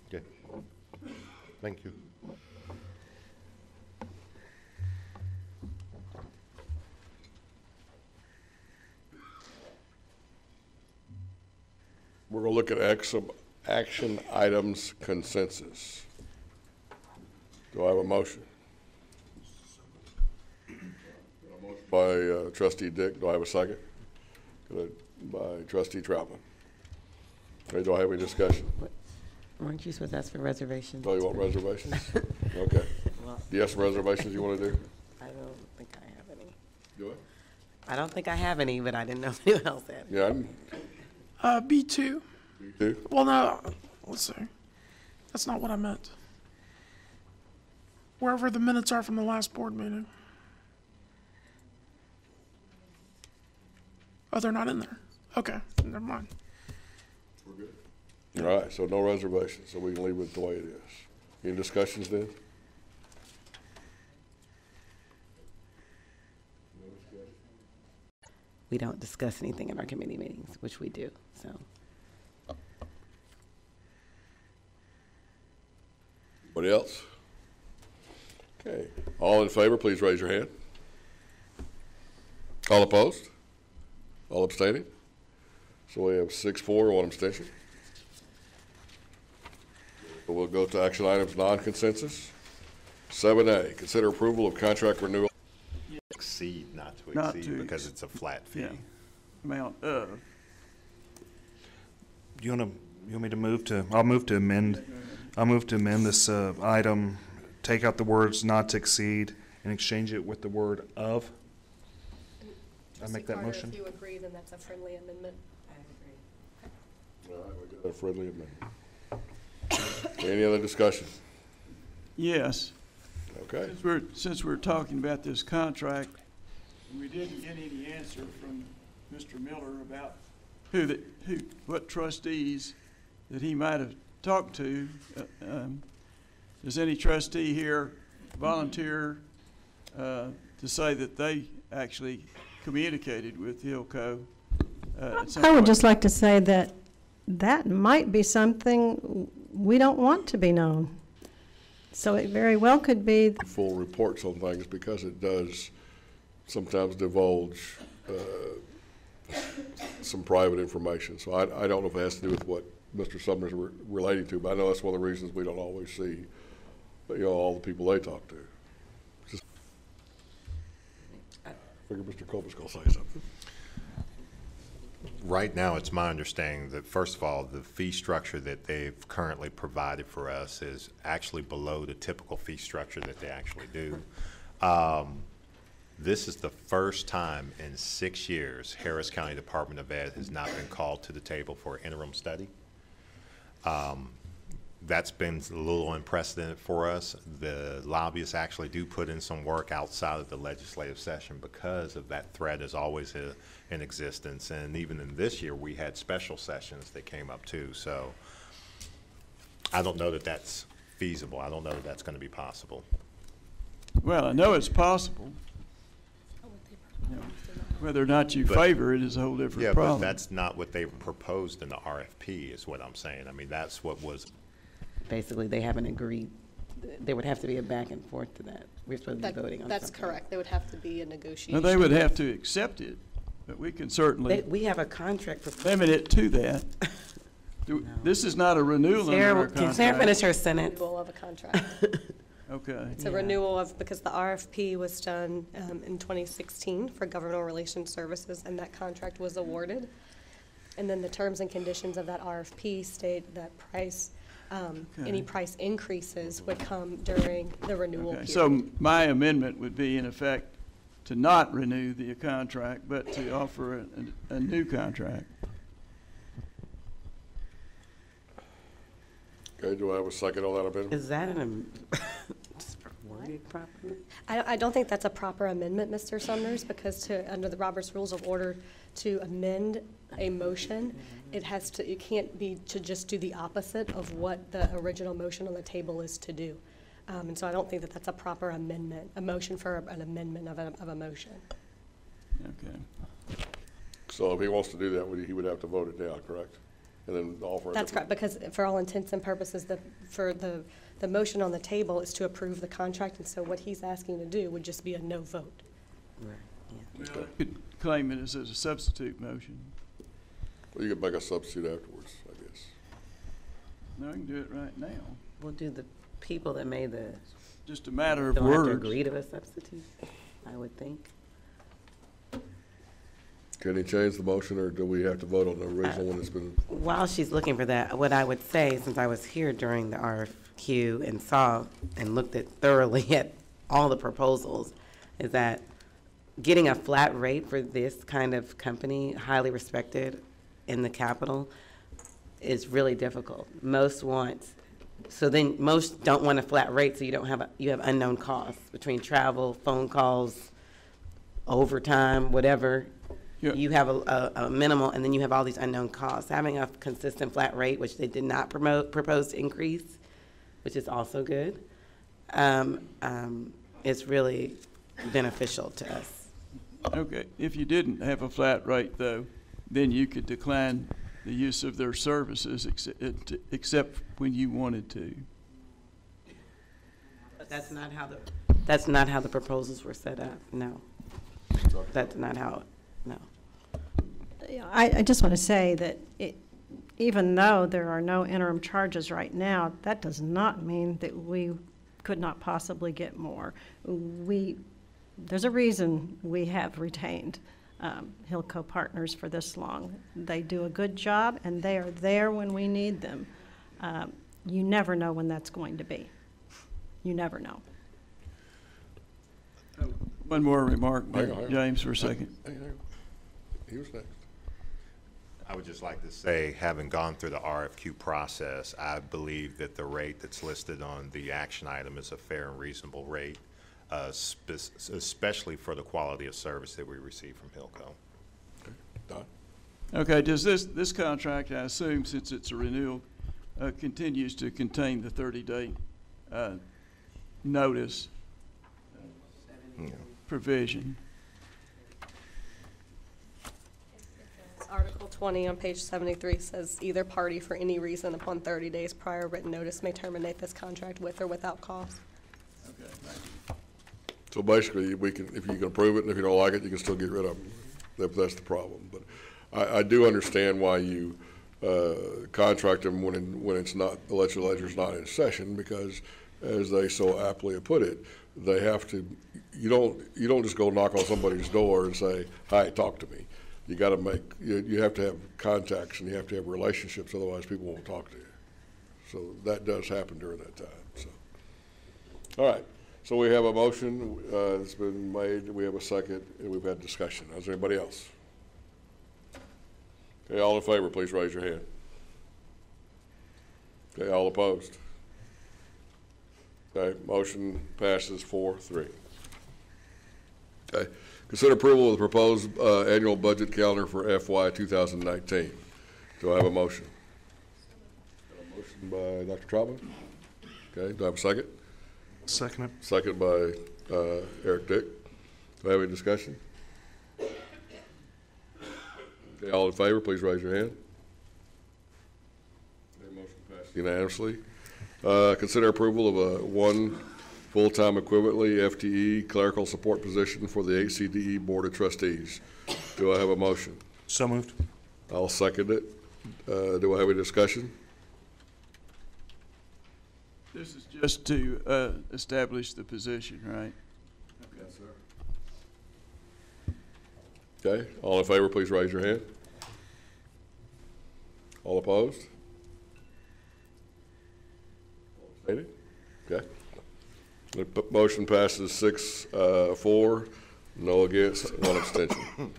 Speaker 17: Okay. Thank you.
Speaker 1: We're going to look at action items consensus. Do I have a motion? By Trustee Dick. Do I have a second? Good. By Trustee Troutman. Okay, do I have any discussion?
Speaker 15: Weren't you supposed to ask for reservations?
Speaker 1: Oh, you want reservations? Okay.
Speaker 15: Well,
Speaker 1: Do you have some reservations you want to do?
Speaker 15: I don't think I have any.
Speaker 1: Do it.
Speaker 15: I don't think I have any, but I didn't know if anyone else had any.
Speaker 1: Yeah.
Speaker 10: B2.
Speaker 1: B2?
Speaker 10: Well, no, let's see. That's not what I meant. Wherever the minutes are from the last board meeting. Oh, they're not in there. Okay, never mind.
Speaker 1: We're good. All right, so no reservations, so we can leave it the way it is. Any discussions then?
Speaker 15: We don't discuss anything in our committee meetings, which we do, so.
Speaker 1: Anybody else? Okay. All in favor, please raise your hand. All opposed? All abstaining? So we have 6-4, 1 abstention. So we'll go to action items non-consensus. 7A, consider approval of contract renewal.
Speaker 6: Exceed, not to
Speaker 14: Not
Speaker 6: exceed,
Speaker 14: to
Speaker 6: because it's a flat fee.
Speaker 14: Yeah. Amount of.
Speaker 18: You want me to move to, I'll move to amend this item, take out the words not to exceed and exchange it with the word of. I make that motion?
Speaker 19: If you agree, then that's a friendly amendment.
Speaker 1: All right, we got a friendly amendment. Any other discussion?
Speaker 14: Yes.
Speaker 1: Okay.
Speaker 14: Since we're talking about this contract, we didn't get any answer from Mr. Miller about what trustees that he might have talked to. Does any trustee here volunteer to say that they actually communicated with Hillco?
Speaker 13: I would just like to say that that might be something we don't want to be known. So it very well could be.
Speaker 1: Full reports on things because it does sometimes divulge some private information. So I don't know if it has to do with what Mr. Sumner's relating to, but I know that's one of the reasons we don't always see, all the people they talk to. Just I figure Mr. Colbert's going to say something.
Speaker 6: Right now, it's my understanding that, first of all, the fee structure that they've currently provided for us is actually below the typical fee structure that they actually do. This is the first time in 6 years Harris County Department of Ed has not been called to the table for an interim study. That's been a little unprecedented for us. The lobbyists actually do put in some work outside of the legislative session because of that threat is always in existence. And even in this year, we had special sessions that came up too. So I don't know that that's feasible. I don't know that that's going to be possible.
Speaker 14: Well, I know it's possible. Whether or not you favor it is a whole different problem.
Speaker 6: But that's not what they proposed in the RFP is what I'm saying. I mean, that's what was.
Speaker 15: Basically, they haven't agreed. There would have to be a back and forth to that. We're supposed to be voting on
Speaker 19: That's
Speaker 15: something.
Speaker 19: correct. There would have to be a negotiation.
Speaker 14: Well, they would have to accept it, but we can certainly.
Speaker 15: We have a contract proposal.
Speaker 14: Limit it to that. This is not a renewal under our contract.
Speaker 15: Can Sarah finish her sentence?
Speaker 19: Renewal of a contract.
Speaker 14: Okay.
Speaker 19: It's a renewal of, because the RFP was done in 2016 for governmental relations services, and that contract was awarded. And then the terms and conditions of that RFP state that any price increases would come during the renewal period.
Speaker 14: So my amendment would be, in effect, to not renew the contract, but to offer a new contract.
Speaker 1: Okay, do I have a second on that amendment?
Speaker 15: Is that worded properly?
Speaker 19: I don't think that's a proper amendment, Mr. Sumners, because under the Robert's Rules of Order, to amend a motion, it can't be to just do the opposite of what the original motion on the table is to do. And so I don't think that that's a proper amendment, a motion for an amendment of a motion.
Speaker 14: Okay.
Speaker 1: So if he wants to do that, he would have to vote it down, correct? And then offer it.
Speaker 19: That's correct, because for all intents and purposes, the motion on the table is to approve the contract, and so what he's asking to do would just be a no vote.
Speaker 14: Well, I could claim it as a substitute motion.
Speaker 1: Well, you could make a substitute afterwards, I guess.
Speaker 14: No, I can do it right now.
Speaker 15: We'll do the people that made the.
Speaker 14: Just a matter of
Speaker 15: don't have
Speaker 14: words.
Speaker 15: to agree to a substitute, I would think.
Speaker 1: Can he change the motion, or do we have to vote on the original one that's been?
Speaker 15: While she's looking for that, what I would say, since I was here during the RFQ and saw and looked at thoroughly at all the proposals, is that getting a flat rate for this kind of company, highly respected in the capital, is really difficult. Most don't want a flat rate, so you have unknown costs between travel, phone calls, overtime, whatever.
Speaker 14: Yeah.
Speaker 15: You have a minimal, and then you have all these unknown costs. Having a consistent flat rate, which they did not propose to increase, which is also good, is really beneficial to us.
Speaker 14: Okay, if you didn't have a flat rate, though, then you could decline the use of their services except when you wanted to.
Speaker 15: But that's not how the proposals were set up, no. That's not how, no.
Speaker 13: I just want to say that even though there are no interim charges right now, that does not mean that we could not possibly get more. There's a reason we have retained Hilco Partners for this long. They do a good job, and they are there when we need them. You never know when that's going to be. You never know.
Speaker 14: One more remark,
Speaker 1: Hang on.
Speaker 14: James, for a second.
Speaker 1: He was next.
Speaker 6: I would just like to say, having gone through the RFQ process, I believe that the rate that's listed on the action item is a fair and reasonable rate, especially for the quality of service that we receive from Hilco.
Speaker 1: Don?
Speaker 14: Okay, does this contract, I assume, since it's a renewal, continues to contain the 30-day notice provision?
Speaker 19: Article 20 on page 73 says either party for any reason upon 30 days prior written notice may terminate this contract with or without cause.
Speaker 14: Okay, thank you.
Speaker 1: So basically, if you can approve it, and if you don't like it, you can still get rid of them. That's the problem. But I do understand why you contract them when it's not, the legislature's not in session, because as they so aptly have put it, they have to, you don't just go knock on somebody's door and say, hi, talk to me. You got to you have to have contacts, and you have to have relationships, otherwise people won't talk to you. So that does happen during that time. So, all right. So we have a motion that's been made. We have a second, and we've had discussion. Is there anybody else? Okay, all in favor, please raise your hand. Okay, all opposed? Okay, motion passes 4-3. Okay. Consider approval of the proposed annual budget calendar for FY 2019. Do I have a motion? A motion by Dr. Trautman. Okay, do I have a second?
Speaker 18: Second it.
Speaker 1: Second by Eric Dick. Do I have any discussion? Okay, all in favor, please raise your hand. Okay, motion passed unanimously. Consider approval of one full-time equivalently FTE clerical support position for the HCDE Board of Trustees. Do I have a motion?
Speaker 18: So moved.
Speaker 1: I'll second it. Do I have a discussion?
Speaker 14: This is just to establish the position, right?
Speaker 1: Yes, sir. Okay, all in favor, please raise your hand. All opposed? Stated? Okay. The motion passes 6-4, no against, one abstention.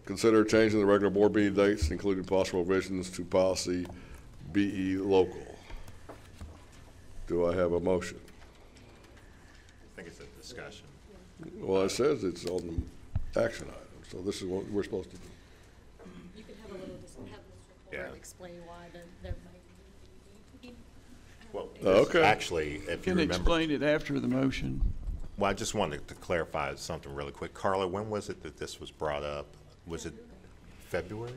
Speaker 1: Consider changing the regular board meeting dates, including possible revisions to policy BE local. Do I have a motion?
Speaker 6: I think it's a discussion.
Speaker 1: Well, it says it's on the action item, so this is what we're supposed to do.
Speaker 20: You could have a little, have Mr. Fuller explain why there might be.
Speaker 6: Well,
Speaker 1: Okay.
Speaker 6: Actually, if you
Speaker 14: Can
Speaker 6: remember.
Speaker 14: explain it after the motion.
Speaker 6: Well, I just wanted to clarify something really quick. Carla, when was it that this was brought up? Was it February?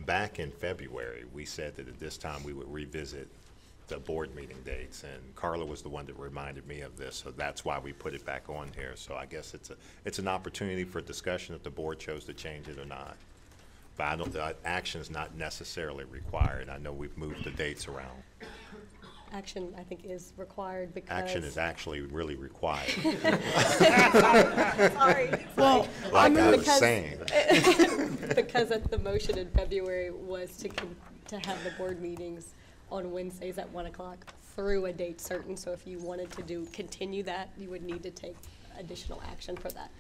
Speaker 6: Back in February, we said that at this time we would revisit the board meeting dates, and Carla was the one that reminded me of this, so that's why we put it back on here. So I guess it's an opportunity for discussion if the board chose to change it or not. But I don't, action is not necessarily required. I know we've moved the dates around.
Speaker 19: Action, I think, is required because.
Speaker 6: Action is actually really required.
Speaker 19: Sorry.
Speaker 10: Well,
Speaker 6: Like I was saying.
Speaker 19: Because of the motion in February was to have the board meetings on Wednesdays at 1 o'clock through a date certain. So if you wanted to continue that, you would need to take additional action for that.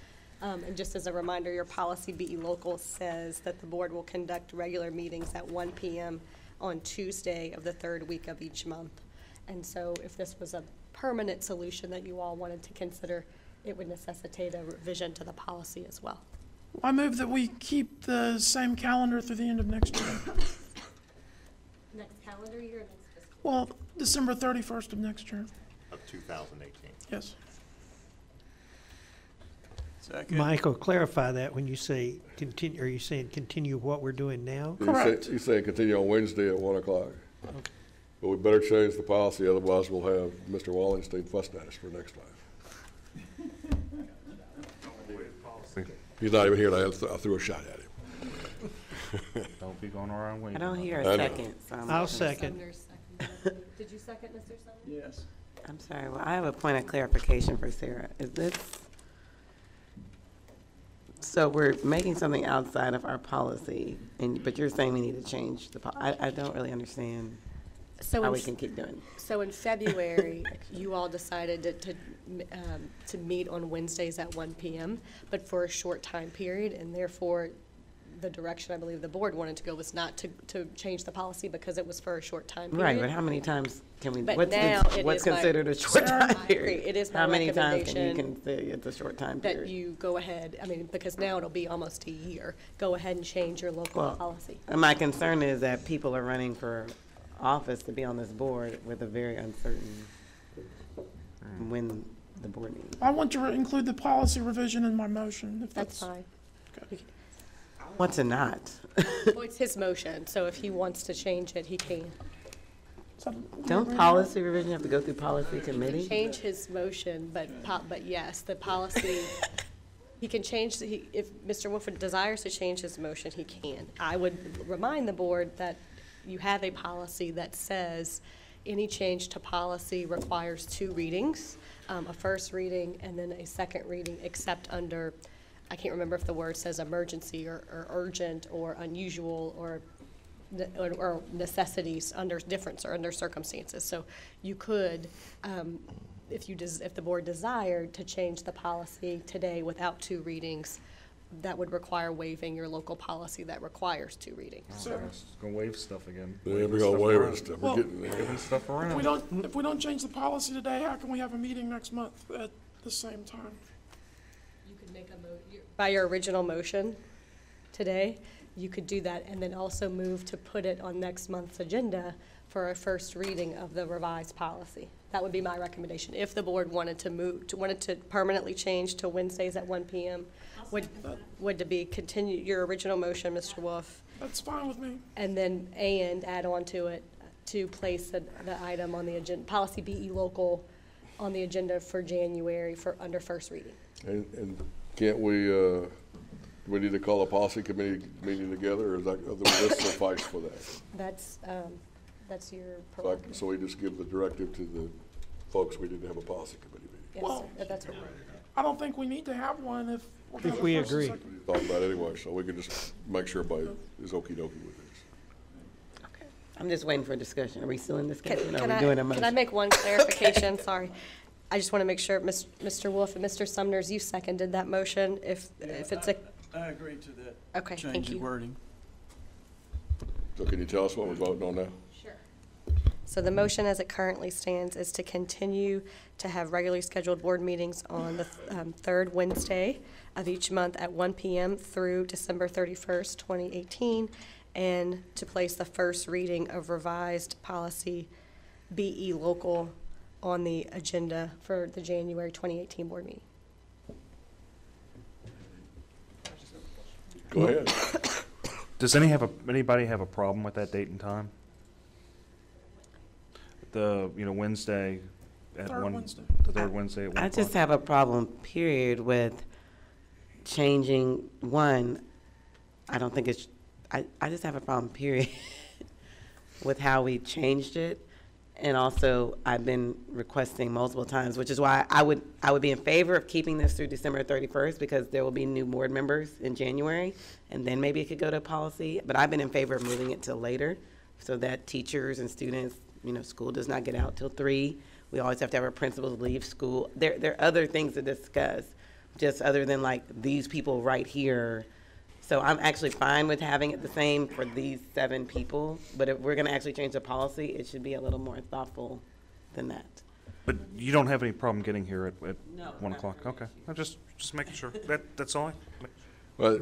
Speaker 19: And just as a reminder, your policy BE local says that the board will conduct regular meetings at 1 p.m. on Tuesday of the third week of each month. And so if this was a permanent solution that you all wanted to consider, it would necessitate a revision to the policy as well.
Speaker 10: I move that we keep the same calendar through the end of next year.
Speaker 19: Next calendar year or next fiscal?
Speaker 10: Well, December 31st of next year.
Speaker 6: Of 2018.
Speaker 10: Yes.
Speaker 14: Second.
Speaker 20: Michael, clarify that when you say continue, are you saying continue what we're doing now?
Speaker 10: Correct.
Speaker 1: He's saying continue on Wednesday at 1 o'clock. Okay. But we better change the policy, otherwise we'll have Mr. Wallenstein fussing at us for next time. He's not even here, I threw a shot at him.
Speaker 18: Don't be going around waiting.
Speaker 15: I don't hear
Speaker 1: I
Speaker 15: a
Speaker 1: know.
Speaker 15: second. So
Speaker 20: I'll second.
Speaker 19: Did you second, Mr. Summers?
Speaker 14: Yes.
Speaker 15: I'm sorry. Well, I have a point of clarification for Sarah. Is this, so we're making something outside of our policy, but you're saying we need to change the, I don't really understand how we can keep doing it.
Speaker 19: So in February, you all decided to meet on Wednesdays at 1 p.m., but for a short time period, and therefore the direction I believe the board wanted to go was not to change the policy because it was for a short time period.
Speaker 15: Right, but how many times can we,
Speaker 19: But
Speaker 15: what's
Speaker 19: now it
Speaker 15: what's
Speaker 19: is my-
Speaker 15: considered a short
Speaker 19: Sarah,
Speaker 15: time
Speaker 19: I agree.
Speaker 15: period?
Speaker 19: It is my
Speaker 15: How many times can you
Speaker 19: recommendation
Speaker 15: say it's a short time
Speaker 19: that
Speaker 15: period?
Speaker 19: you go ahead, I mean, because now it'll be almost a year, go ahead and change your local
Speaker 15: Well,
Speaker 19: policy.
Speaker 15: And my concern is that people are running for office to be on this board with a very uncertain when the board meeting.
Speaker 10: I want to include the policy revision in my motion, if
Speaker 19: That's
Speaker 10: that's.
Speaker 19: fine.
Speaker 15: I want to not.
Speaker 19: Well, it's his motion, so if he wants to change it, he can.
Speaker 15: Don't policy revision have to go through policy committee?
Speaker 19: Change his motion, but yes, the policy, he can change, if Mr. Wolford desires to change his motion, he can. I would remind the board that you have a policy that says any change to policy requires 2 readings, a first reading and then a second reading, except under, I can't remember if the word says emergency or urgent or unusual or necessities under circumstances. So you could, if the board desired to change the policy today without 2 readings, that would require waiving your local policy that requires 2 readings.
Speaker 18: It's gonna waive stuff again.
Speaker 1: Yeah, we're gonna waive stuff. We're
Speaker 10: Well,
Speaker 1: getting there.
Speaker 18: Moving stuff around.
Speaker 10: If we don't change the policy today, how can we have a meeting next month at the same time?
Speaker 19: You could make by your original motion today, you could do that and then also move to put it on next month's agenda for a first reading of the revised policy. That would be my recommendation. If the board wanted to permanently change to Wednesdays at 1 p.m., would to be continue your original motion, Mr. Wolf.
Speaker 10: That's fine with me.
Speaker 19: And then add on to it to place the item on the agenda, policy BE local on the agenda for January under first reading.
Speaker 1: And can't we, do we need to call a policy committee meeting together, or will this suffice for that?
Speaker 19: That's your prerogative.
Speaker 1: So we just give the directive to the folks, we need to have a policy committee meeting.
Speaker 19: Yes,
Speaker 10: Well,
Speaker 19: that's what
Speaker 10: I don't think we need to have one if. we're
Speaker 20: If
Speaker 10: gonna
Speaker 20: we
Speaker 10: first and
Speaker 20: agree.
Speaker 10: second.
Speaker 1: Talk about it anyway, so we can just make sure everybody is okey-dokey with this.
Speaker 15: I'm just waiting for a discussion. Are we still in discussion?
Speaker 19: Can
Speaker 15: Are we doing a
Speaker 19: I
Speaker 15: motion?
Speaker 19: make one clarification? Sorry. I just want to make sure, Mr. Wolf and Mr. Sumners, you seconded that motion if it's a.
Speaker 14: I agree to that.
Speaker 19: Okay, thank
Speaker 14: Change
Speaker 19: you.
Speaker 14: in wording.
Speaker 1: So can you tell us what we're voting on now?
Speaker 19: Sure. So the motion as it currently stands is to continue to have regularly scheduled board meetings on the third Wednesday of each month at 1 p.m. through December 31st, 2018, and to place the first reading of revised policy BE local on the agenda for the January 2018 board meeting.
Speaker 1: Go ahead.
Speaker 18: Does anybody have a problem with that date and time? The, Wednesday at
Speaker 10: Third Wednesday.
Speaker 18: the third Wednesday at 1
Speaker 15: I
Speaker 18: o'clock?
Speaker 15: just have a problem, period, with changing one. I don't think it's, I just have a problem, period, with how we changed it. And also, I've been requesting multiple times, which is why I would be in favor of keeping this through December 31st, because there will be new board members in January, and then maybe it could go to policy. But I've been in favor of moving it till later, so that teachers and students, school does not get out till 3. We always have to have our principals leave school. There are other things to discuss, just other than like these people right here. So I'm actually fine with having it the same for these 7 people, but if we're gonna actually change the policy, it should be a little more thoughtful than that.
Speaker 18: But you don't have any problem getting here at
Speaker 15: No,
Speaker 18: 1 o'clock? Okay, I'm just making sure. That's all.
Speaker 1: Well,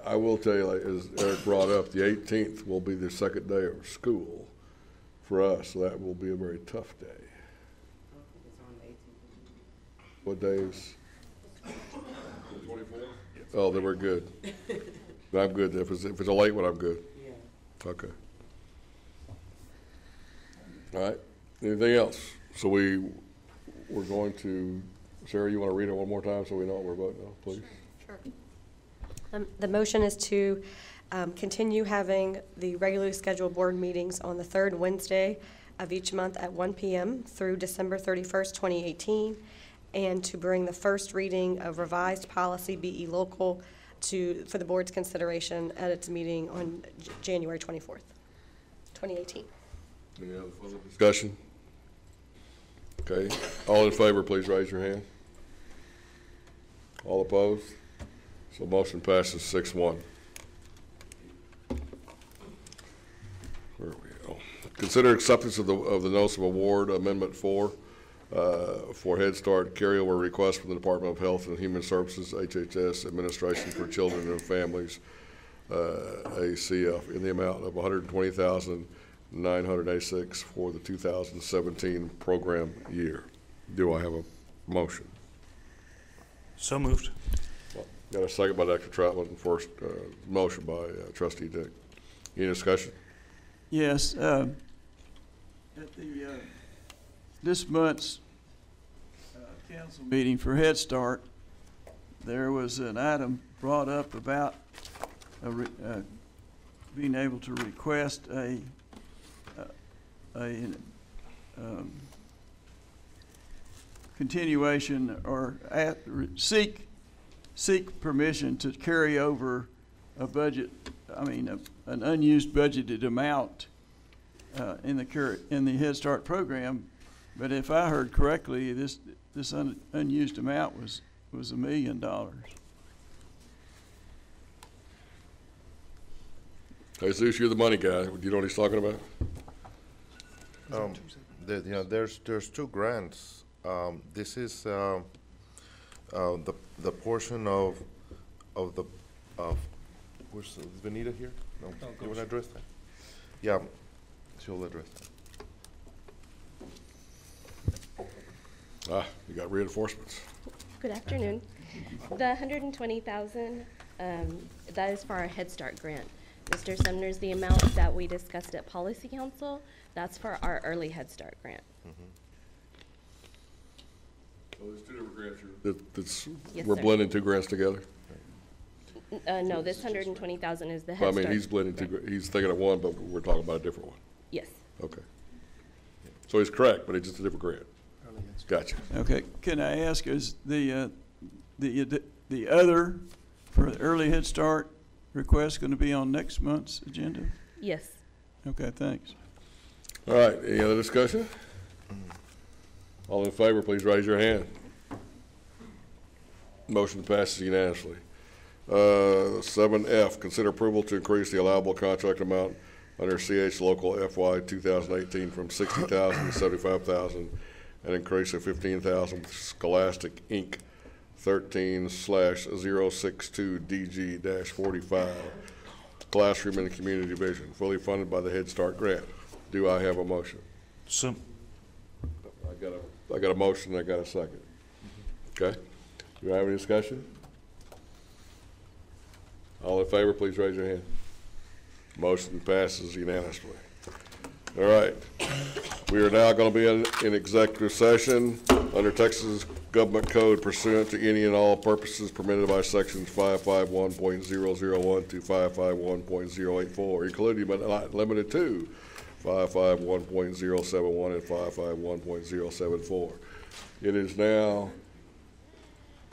Speaker 1: I will tell you, like, as Eric brought up, the 18th will be the second day of school for us, so that will be a very tough day. What day is? The 24th? Oh, then we're good. I'm good. If it's a late one, I'm good. Yeah. Okay. All right. Anything else? So we're going to, Sarah, you want to read it one more time so we know what we're voting on, please?
Speaker 19: Sure. The motion is to continue having the regularly scheduled board meetings on the third Wednesday of each month at 1 p.m. through December 31st, 2018, and to bring the first reading of revised policy BE local for the board's consideration at its meeting on January 24th, 2018.
Speaker 1: Any other further discussion? Okay. All in favor, please raise your hand. All opposed? So motion passes 6-1. Where are we? Oh. Consider acceptance of the notice of award amendment 4 for Head Start carryover request from the Department of Health and Human Services, HHS Administration for Children and Families, ACF, in the amount of $120,986 for the 2017 program year. Do I have a motion?
Speaker 18: So moved.
Speaker 1: Got a second by Dr. Troutman, and first motion by Trustee Dick. Any discussion?
Speaker 14: Yes, at this month's council meeting for Head Start, there was an item brought up about being able to request a continuation or seek permission to carry over a budget, an unused budgeted amount in the Head Start program. But if I heard correctly, this unused amount was $1 million.
Speaker 1: Jesus, you're the money guy. Do you know what he's talking about?
Speaker 17: There's 2 grants. This is the portion of where's Vanita here? No, you want to address that? Yeah, she'll address that.
Speaker 1: You got reinforcements.
Speaker 21: Good afternoon. The $120,000, that is for our Head Start grant. Mr. Sumner's the amount that we discussed at Policy Council. That's for our early Head Start grant.
Speaker 1: So there's 2 different grants here.
Speaker 21: Yes,
Speaker 1: We're
Speaker 21: sir.
Speaker 1: blending 2 grants together?
Speaker 21: No, this $120,000 is the Head
Speaker 1: Well,
Speaker 21: Start.
Speaker 1: he's blending 2, he's thinking of one, but we're talking about a different one.
Speaker 21: Yes.
Speaker 1: Okay. So he's correct, but it's just a different grant. Gotcha.
Speaker 14: Okay, can I ask, is the other for the early Head Start request going to be on next month's agenda?
Speaker 21: Yes.
Speaker 14: Okay, thanks.
Speaker 1: All right, any other discussion? All in favor, please raise your hand. Motion passes unanimously. 7F, consider approval to increase the allowable contract amount under CH Local FY 2018 from $60,000 to $75,000, an increase of $15,000 with Scholastic Inc. 13/062DG-45, Classroom and Community Division, fully funded by the Head Start grant. Do I have a motion?
Speaker 18: So,
Speaker 1: I got a motion, I got a second. Okay? Do I have any discussion? All in favor, please raise your hand. Motion passes unanimously. All right. We are now going to be in executive session under Texas Government Code pursuant to any and all purposes permitted by sections 551.001 to 551.084, including but not limited to 551.071 and 551.074. It is now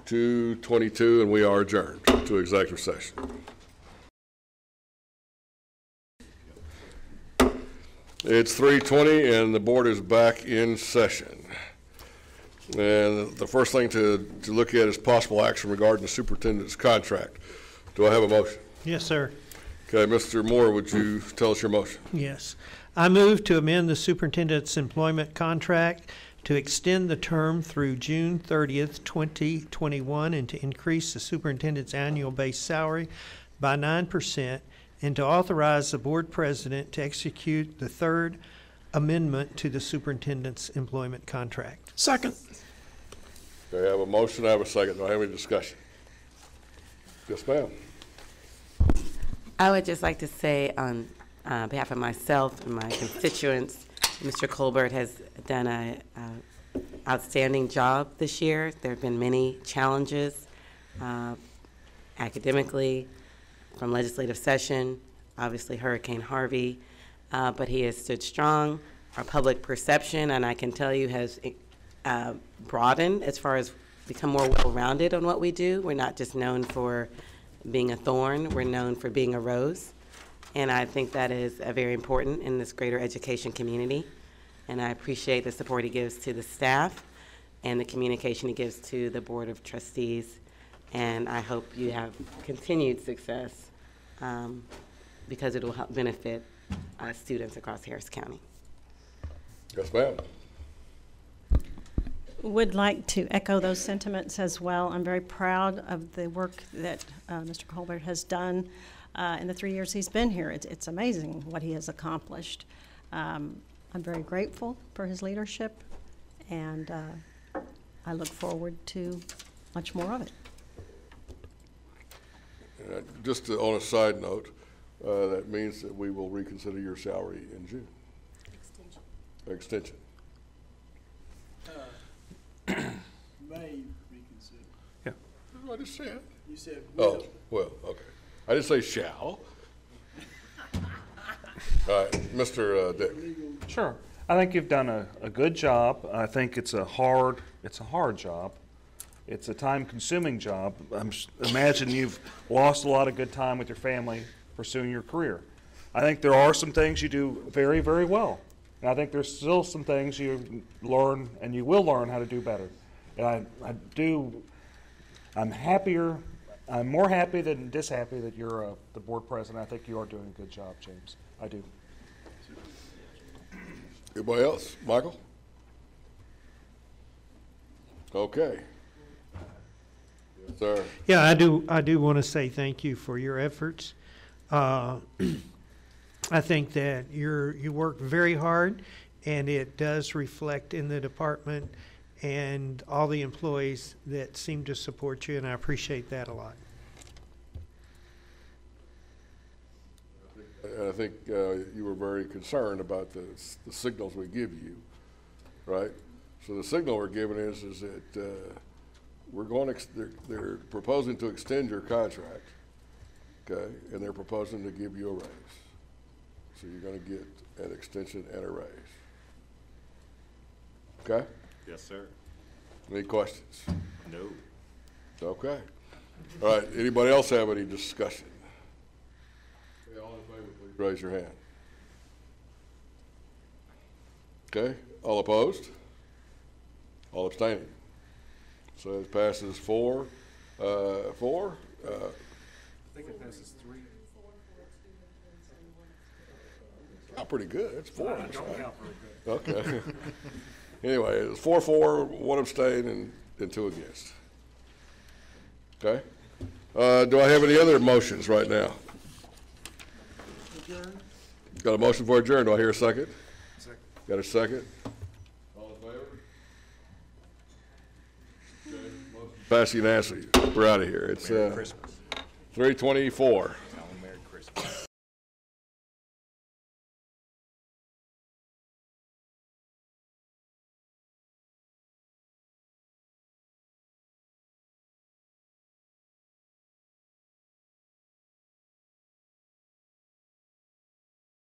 Speaker 1: 2:22 and we are adjourned to executive session. It's 3:20 and the board is back in session. And the first thing to look at is possible action regarding the superintendent's contract. Do I have a motion?
Speaker 20: Yes, sir.
Speaker 1: Okay, Mr. Moore, would you tell us your motion?
Speaker 20: Yes. I move to amend the superintendent's employment contract to extend the term through June 30th, 2021, and to increase the superintendent's annual base salary by 9%, and to authorize the board president to execute the third amendment to the superintendent's employment contract.
Speaker 10: Second.
Speaker 1: Okay, I have a motion, I have a second. Do I have any discussion? Yes, ma'am.
Speaker 15: I would just like to say on behalf of myself and my constituents, Mr. Colbert has done an outstanding job this year. There have been many challenges academically, from legislative session, obviously Hurricane Harvey, but he has stood strong. Our public perception, and I can tell you, has broadened as far as become more well-rounded on what we do. We're not just known for being a thorn, we're known for being a rose. And I think that is very important in this greater education community. And I appreciate the support he gives to the staff and the communication he gives to the Board of Trustees. And I hope you have continued success because it will help benefit students across Harris County.
Speaker 1: Yes, ma'am.
Speaker 13: Would like to echo those sentiments as well. I'm very proud of the work that Mr. Colbert has done in the 3 years he's been here. It's amazing what he has accomplished. I'm very grateful for his leadership, and I look forward to much more of it.
Speaker 1: Just on a side note, that means that we will reconsider your salary in June. Extension.
Speaker 14: May reconsider.
Speaker 18: Yeah.
Speaker 1: What did I just say?
Speaker 14: You said will.
Speaker 1: Oh, well, okay. I didn't say shall. All right, Mr. Dick.
Speaker 18: sure. I think you've done a good job. I think it's a hard job. It's a time-consuming job. Imagine you've lost a lot of good time with your family pursuing your career. I think there are some things you do very, very well. And I think there's still some things you learn and you will learn how to do better. And I'm more happy than dishappy that you're the board president. I think you are doing a good job, James. I do.
Speaker 1: Anybody else? Michael? Okay. Yes, sir.
Speaker 20: Yeah, I do want to say thank you for your efforts. I think that you work very hard, and it does reflect in the department and all the employees that seem to support you, and I appreciate that a lot.
Speaker 1: And I think you were very concerned about the signals we give you, right? So the signal we're giving is that we're going to, they're proposing to extend your contract, okay, and they're proposing to give you a raise. So you're going to get an extension and a raise. Okay?
Speaker 6: Yes, sir.
Speaker 1: Any questions?
Speaker 6: No.
Speaker 1: Okay. All right. Anybody else have any discussion? Okay, all in favor, please raise your hand. Okay. All opposed? All abstaining? So it passes 4. I think it passes 3. Not pretty good. It's 4.
Speaker 18: Don't count very good.
Speaker 1: Okay. Anyway, it's 4-4, 1 abstain, and 2 against. Okay. Do I have any other motions right now?
Speaker 14: Adjourn.
Speaker 1: Got a motion for adjourn. Do I hear a second?
Speaker 18: Second.
Speaker 1: Got a second? All in favor? Okay, motion pass unanimously. We're out of here. It's
Speaker 6: Merry Christmas.
Speaker 1: 3:24.